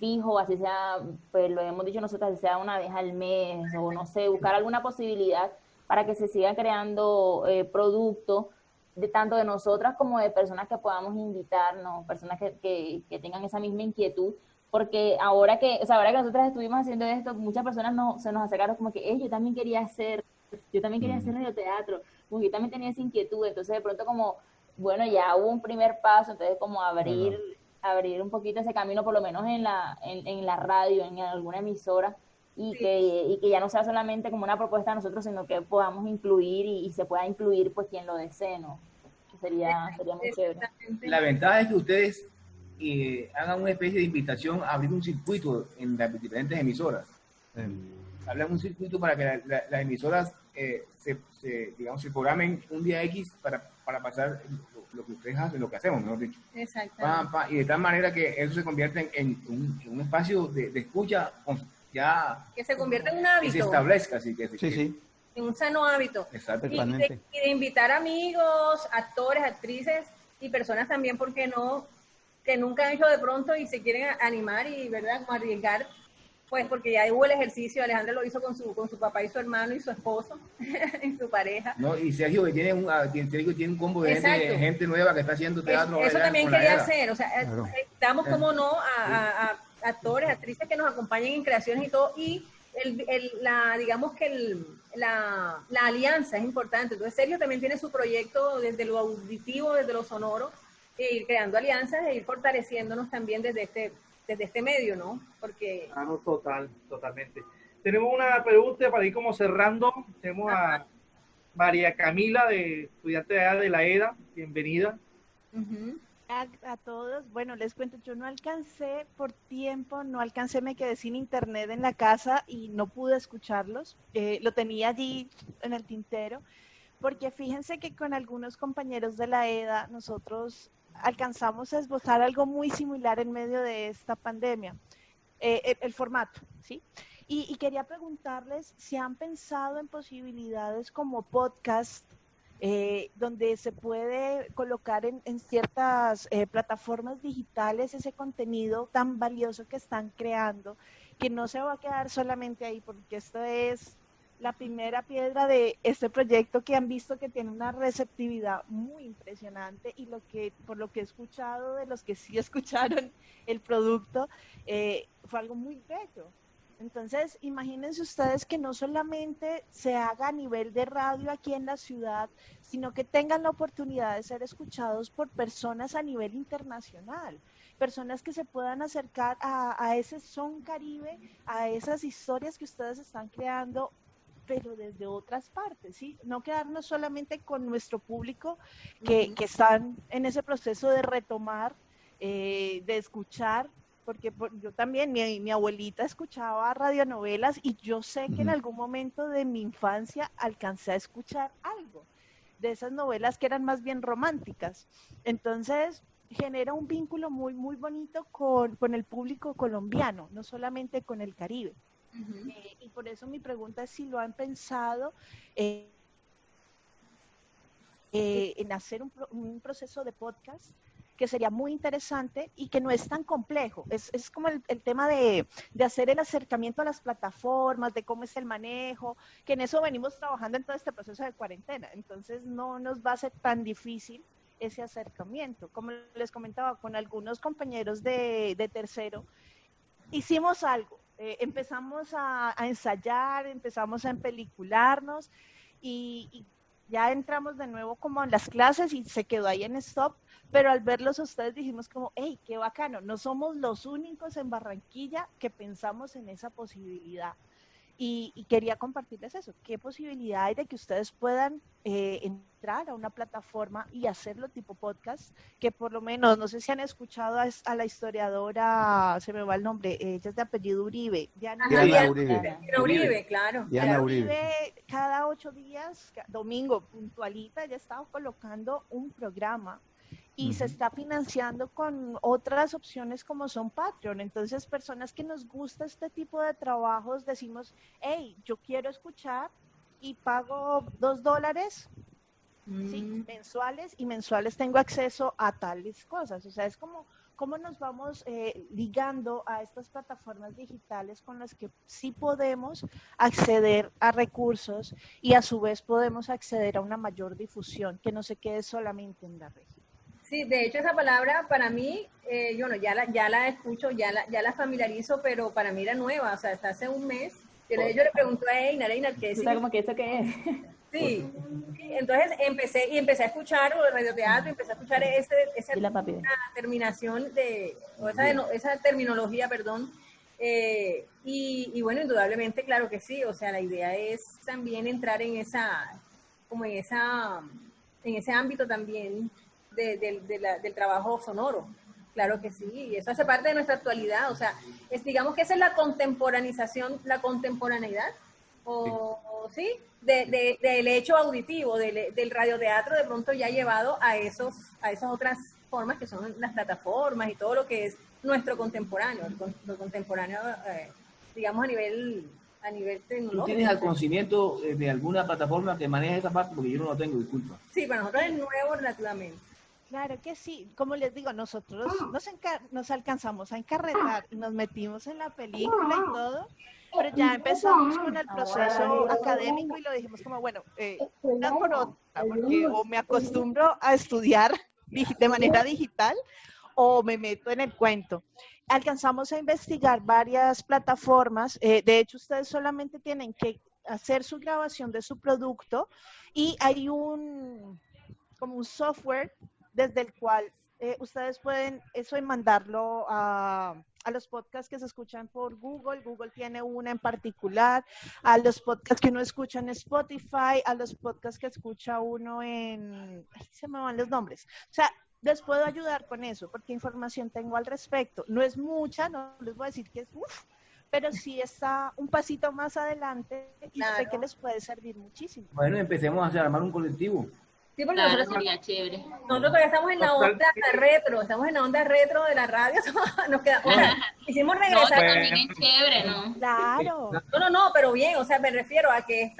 fijo, así sea, pues lo hemos dicho nosotros, así sea una vez al mes, o no sé, buscar alguna posibilidad para que se siga creando productos, de tanto de nosotras como de personas que podamos invitarnos, personas que tengan esa misma inquietud, porque ahora que nosotras estuvimos haciendo esto, muchas personas se nos acercaron como que, yo también quería hacer radioteatro, como que yo también tenía esa inquietud, entonces de pronto como, bueno, ya hubo un primer paso, entonces como abrir un poquito ese camino, por lo menos en la radio, en alguna emisora, y que ya no sea solamente como una propuesta de nosotros, sino que podamos incluir y se pueda incluir pues quien lo desee, ¿no? Que sería muy chévere. La ventaja es que ustedes hagan una especie de invitación a abrir un circuito en las diferentes emisoras. Hablan un circuito para que las emisoras se programen un día X para pasar lo que ustedes hacen, lo que hacemos, mejor dicho. Exactamente. Y de tal manera que eso se convierte en un espacio de escucha ya... Que se convierta en un hábito. Que se establezca, así que... Sí. En un sano hábito. Exactamente. Y de invitar amigos, actores, actrices y personas también, ¿por qué no?, que nunca han hecho de pronto y se quieren animar y, ¿verdad?, como arriesgar, pues porque ya hubo el ejercicio. Alejandra lo hizo con su papá y su hermano y su esposo y su pareja. No, y Sergio que tiene un combo de gente nueva que está haciendo teatro. Eso también quería hacer, o sea, damos como no a actores, actrices que nos acompañen en creaciones y todo, y digamos que la alianza es importante. Entonces Sergio también tiene su proyecto desde lo auditivo, desde lo sonoro, e ir creando alianzas e ir fortaleciéndonos también desde este medio, ¿no? Porque... no, totalmente. Tenemos una pregunta para ir como cerrando. Tenemos a María Camila, estudiante de la EDA. Bienvenida. A todos, bueno, les cuento, yo no alcancé por tiempo, me quedé sin internet en la casa y no pude escucharlos, lo tenía allí en el tintero, porque fíjense que con algunos compañeros de la EDA nosotros alcanzamos a esbozar algo muy similar en medio de esta pandemia, el formato, ¿sí? Y quería preguntarles si han pensado en posibilidades como podcast, donde se puede colocar en ciertas plataformas digitales ese contenido tan valioso que están creando, que no se va a quedar solamente ahí, porque esto es la primera piedra de este proyecto que han visto que tiene una receptividad muy impresionante, y por lo que he escuchado de los que sí escucharon el producto, fue algo muy bello. Entonces, imagínense ustedes que no solamente se haga a nivel de radio aquí en la ciudad, sino que tengan la oportunidad de ser escuchados por personas a nivel internacional, personas que se puedan acercar a ese son caribe, a esas historias que ustedes están creando, pero desde otras partes, ¿sí? No quedarnos solamente con nuestro público que están en ese proceso de retomar, de escuchar, porque yo también, mi abuelita escuchaba radionovelas y yo sé que en algún momento de mi infancia alcancé a escuchar algo de esas novelas que eran más bien románticas. Entonces, genera un vínculo muy, muy bonito con el público colombiano, no solamente con el Caribe. Y por eso mi pregunta es si lo han pensado en hacer un proceso de podcast que sería muy interesante y que no es tan complejo. Es como el tema de hacer el acercamiento a las plataformas, de cómo es el manejo, que en eso venimos trabajando en todo este proceso de cuarentena. Entonces no nos va a ser tan difícil ese acercamiento. Como les comentaba, con algunos compañeros de tercero, hicimos algo. Empezamos a ensayar, empezamos a empelicularnos y ya entramos de nuevo como en las clases y se quedó ahí en stop, pero al verlos a ustedes dijimos como, hey, qué bacano, no somos los únicos en Barranquilla que pensamos en esa posibilidad. Y quería compartirles eso, qué posibilidad hay de que ustedes puedan entrar a una plataforma y hacerlo tipo podcast, que por lo menos, no sé si han escuchado a la historiadora, se me va el nombre, ella es de apellido Uribe. Diana Uribe, claro. Diana Uribe. Cada 8 días, domingo, puntualita, ella estaba colocando un programa y se está financiando con otras opciones como son Patreon. Entonces, personas que nos gusta este tipo de trabajos, decimos, hey, yo quiero escuchar y pago $2 ¿sí? mensuales, y mensuales tengo acceso a tales cosas. O sea, es como cómo nos vamos ligando a estas plataformas digitales con las que sí podemos acceder a recursos y a su vez podemos acceder a una mayor difusión, que no se quede solamente en la región. Sí, de hecho esa palabra para mí, yo no, ya la escucho, ya la familiarizo, pero para mí era nueva, o sea, hasta hace un mes. Yo le pregunto a Einar, ¿qué es? ¿Sabes como que eso qué es? Sí, entonces empecé a escuchar radioteatro, empecé a escuchar esa terminación esa terminología, perdón, y bueno, indudablemente, claro que sí, o sea, la idea es también entrar en ese ámbito también del trabajo sonoro, claro que sí, y eso hace parte de nuestra actualidad, o sea, digamos que esa es la contemporaneidad, ¿sí? Del hecho auditivo, del radioteatro de pronto ya llevado a esas otras formas que son las plataformas y todo lo que es nuestro contemporáneo, lo contemporáneo, digamos, a nivel tecnológico. ¿Tú tienes el conocimiento de alguna plataforma que maneje esa parte? Porque yo no lo tengo, disculpa. Sí, para nosotros es nuevo relativamente. Claro que sí, como les digo, nosotros nos alcanzamos a encarretar y nos metimos en la película y todo, pero ya empezamos con el proceso académico y lo dijimos como, bueno, una por otra, porque o me acostumbro a estudiar de manera digital o me meto en el cuento. Alcanzamos a investigar varias plataformas, de hecho ustedes solamente tienen que hacer su grabación de su producto y hay como un software desde el cual ustedes pueden mandarlo a los podcasts que se escuchan por Google. Google tiene una en particular, a los podcasts que uno escucha en Spotify, a los podcasts que escucha uno se me van los nombres. O sea, les puedo ayudar con eso, porque información tengo al respecto. No es mucha, no les voy a decir que es pero sí está un pasito más adelante y sé que les puede servir muchísimo. Bueno, empecemos a armar un colectivo. Sí, porque nosotros todavía estamos en la onda retro de la radio. Hicimos regresar. También es chévere, ¿no? Claro. No, pero bien, o sea, me refiero a que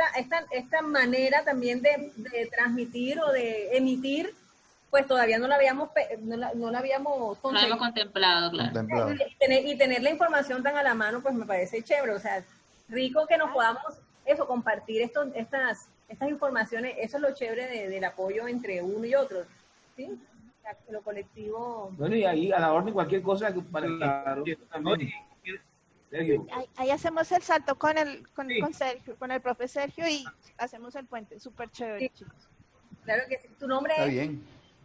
esta manera también de transmitir o de emitir, pues todavía no la habíamos contemplado, claro. Y tener la información tan a la mano, pues me parece chévere, o sea, rico que nos podamos compartir estas informaciones, eso es lo chévere del apoyo entre uno y otro, ¿sí? Lo colectivo. Bueno, y ahí a la orden cualquier cosa para claro. Sergio. Ahí hacemos el salto con Sergio, con el profe Sergio y hacemos el puente. Súper chévere, chicos. Claro que sí. ¿Tu nombre Está es? bien.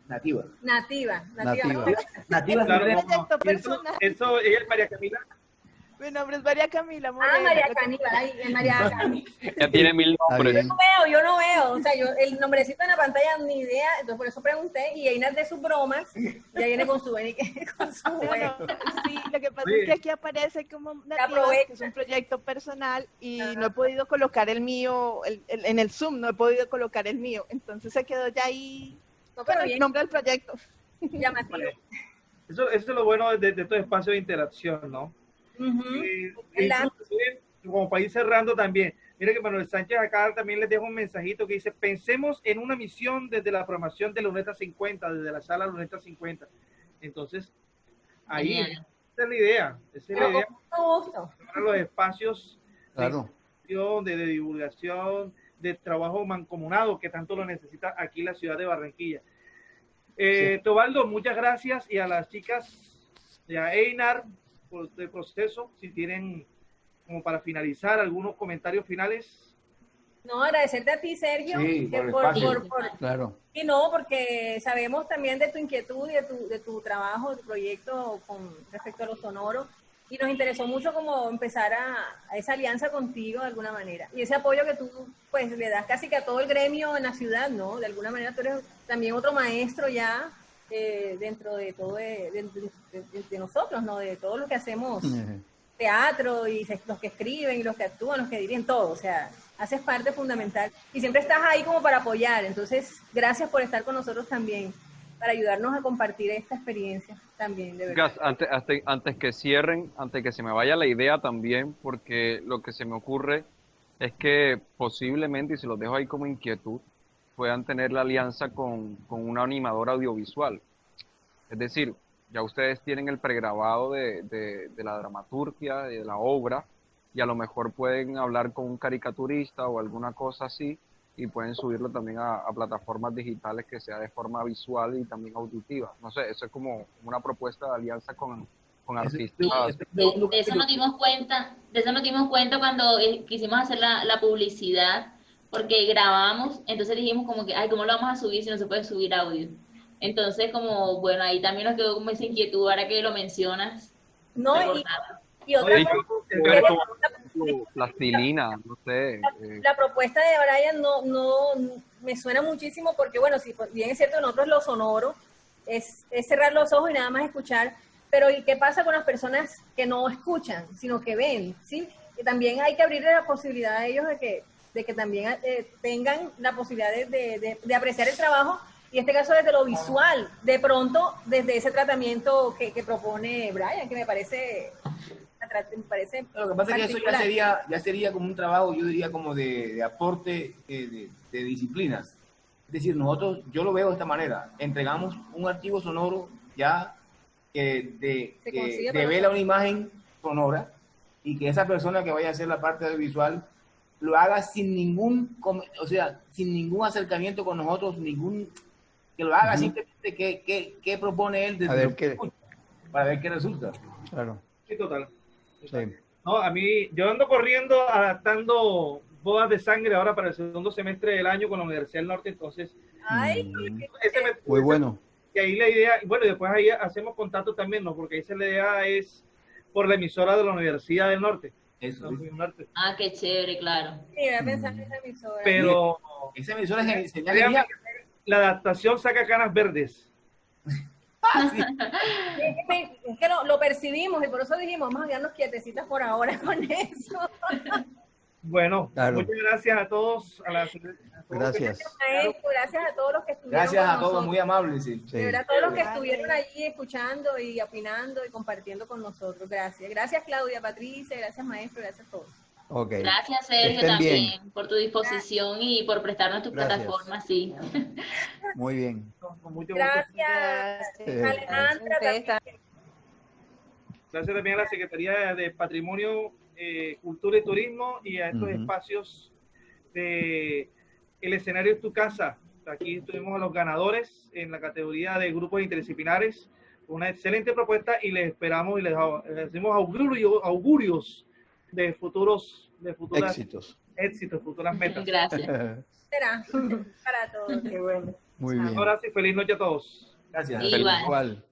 Nativa. Nativa. Nativa. Claro, Un no. proyecto Y personal. eso, ella es María Camila. Mi nombre es María Camila Moreno. Ah, María Camila. Ay, es María Camila. Ya tiene 1000 nombres. Yo no veo. O sea, el nombrecito en la pantalla, ni idea. Entonces, por eso pregunté. Y Einar de sus bromas, ya viene con su Bueno, sí, lo que pasa es que aquí aparece como Nativa, que es un proyecto personal y no he podido colocar el mío en el Zoom, no he podido colocar el mío. Entonces se quedó ya ahí con el nombre del proyecto. Llamativo. Eso es lo bueno de estos espacios de interacción, ¿no? Como para ir cerrando también, mire que Manuel Sánchez acá también les dejo un mensajito que dice: pensemos en una misión desde la programación de Luneta 50, desde la sala Luneta 50. Entonces, ahí, esa es la idea. Esa es la idea. Los espacios de divulgación, de trabajo mancomunado que tanto lo necesita aquí la ciudad de Barranquilla. Tobaldo, muchas gracias, y a las chicas de Einar por este proceso, si tienen como para finalizar algunos comentarios finales. No, agradecerte a ti, Sergio, sí, Claro. Y no, porque sabemos también de tu inquietud y de tu trabajo, de tu proyecto con respecto a lo sonoro, y nos interesó mucho como empezar a esa alianza contigo de alguna manera, y ese apoyo que tú pues le das casi que a todo el gremio en la ciudad, ¿no? De alguna manera tú eres también otro maestro ya dentro de todo de nosotros, ¿no? De todo lo que hacemos, teatro, y los que escriben, y los que actúan, los que dirigen, todo, o sea, haces parte fundamental y siempre estás ahí como para apoyar. Entonces, gracias por estar con nosotros también, para ayudarnos a compartir esta experiencia también, de verdad. Antes que cierren, antes que se me vaya la idea también, porque lo que se me ocurre es que posiblemente, y se los dejo ahí como inquietud, puedan tener la alianza con una animadora audiovisual. Es decir, ya ustedes tienen el pregrabado de la dramaturgia, de la obra, y a lo mejor pueden hablar con un caricaturista o alguna cosa así, y pueden subirlo también a plataformas digitales que sea de forma visual y también auditiva. No sé, eso es como una propuesta de alianza con artistas. De eso nos dimos cuenta cuando quisimos hacer la publicidad, porque grabamos, entonces dijimos como que, ay, ¿cómo lo vamos a subir si no se puede subir audio? Entonces, como, bueno, ahí también nos quedó como esa inquietud, ahora que lo mencionas. No, y otra plastilina, no sé. La propuesta de Brian no me suena muchísimo, porque bueno, si bien es cierto, nosotros lo sonoro es cerrar los ojos y nada más escuchar, pero ¿y qué pasa con las personas que no escuchan, sino que ven? ¿Sí? Que también hay que abrirle la posibilidad a ellos de que también tengan la posibilidad de apreciar el trabajo, y en este caso desde lo visual, de pronto desde ese tratamiento que propone Brian, que me parece lo que pasa es que eso ya sería como un trabajo, yo diría, como de aporte de disciplinas. Es decir, yo lo veo de esta manera: entregamos un archivo sonoro ya que devela una imagen sonora, y que esa persona que vaya a hacer la parte audiovisual lo haga sin ningún acercamiento con nosotros, que lo haga simplemente qué propone él para ver qué resulta. Claro. Sí, total. Sí. No, a mí, yo ando corriendo adaptando Bodas de Sangre ahora para el segundo semestre del año con la Universidad del Norte, entonces muy bueno. Y ahí la idea, bueno, y después ahí hacemos contacto también, ¿no? Porque ahí la idea es por la emisora de la Universidad del Norte. Eso. Ah, qué chévere, claro. Sí, voy a pensar en esa emisora. Pero esa emisora es genial. La adaptación saca canas verdes. Sí. Es que lo percibimos, y por eso dijimos, vamos a quedarnos quietecitas por ahora con eso. Bueno, muchas gracias a todos. Gracias. Gracias a todos los que estuvieron. Gracias a todos, muy amables. Sí. De verdad, todos los que estuvieron allí escuchando y opinando y compartiendo con nosotros. Gracias. Gracias, Claudia, Patricia, gracias, maestro, gracias a todos. Okay. Gracias, Sergio, también por tu disposición y por prestarnos tu plataforma. Sí. Muy bien. Gracias, Alejandra. Gracias también a la Secretaría de Patrimonio, Cultura y Turismo, y a estos espacios de El Escenario es tu Casa. Aquí tuvimos a los ganadores en la categoría de grupos interdisciplinares una excelente propuesta y les esperamos y les decimos augurios de futuras éxitos, futuras metas. Gracias. Será para todos. Qué bueno. Muy bien. Ahora sí, feliz noche a todos. Gracias. Igual. Igual.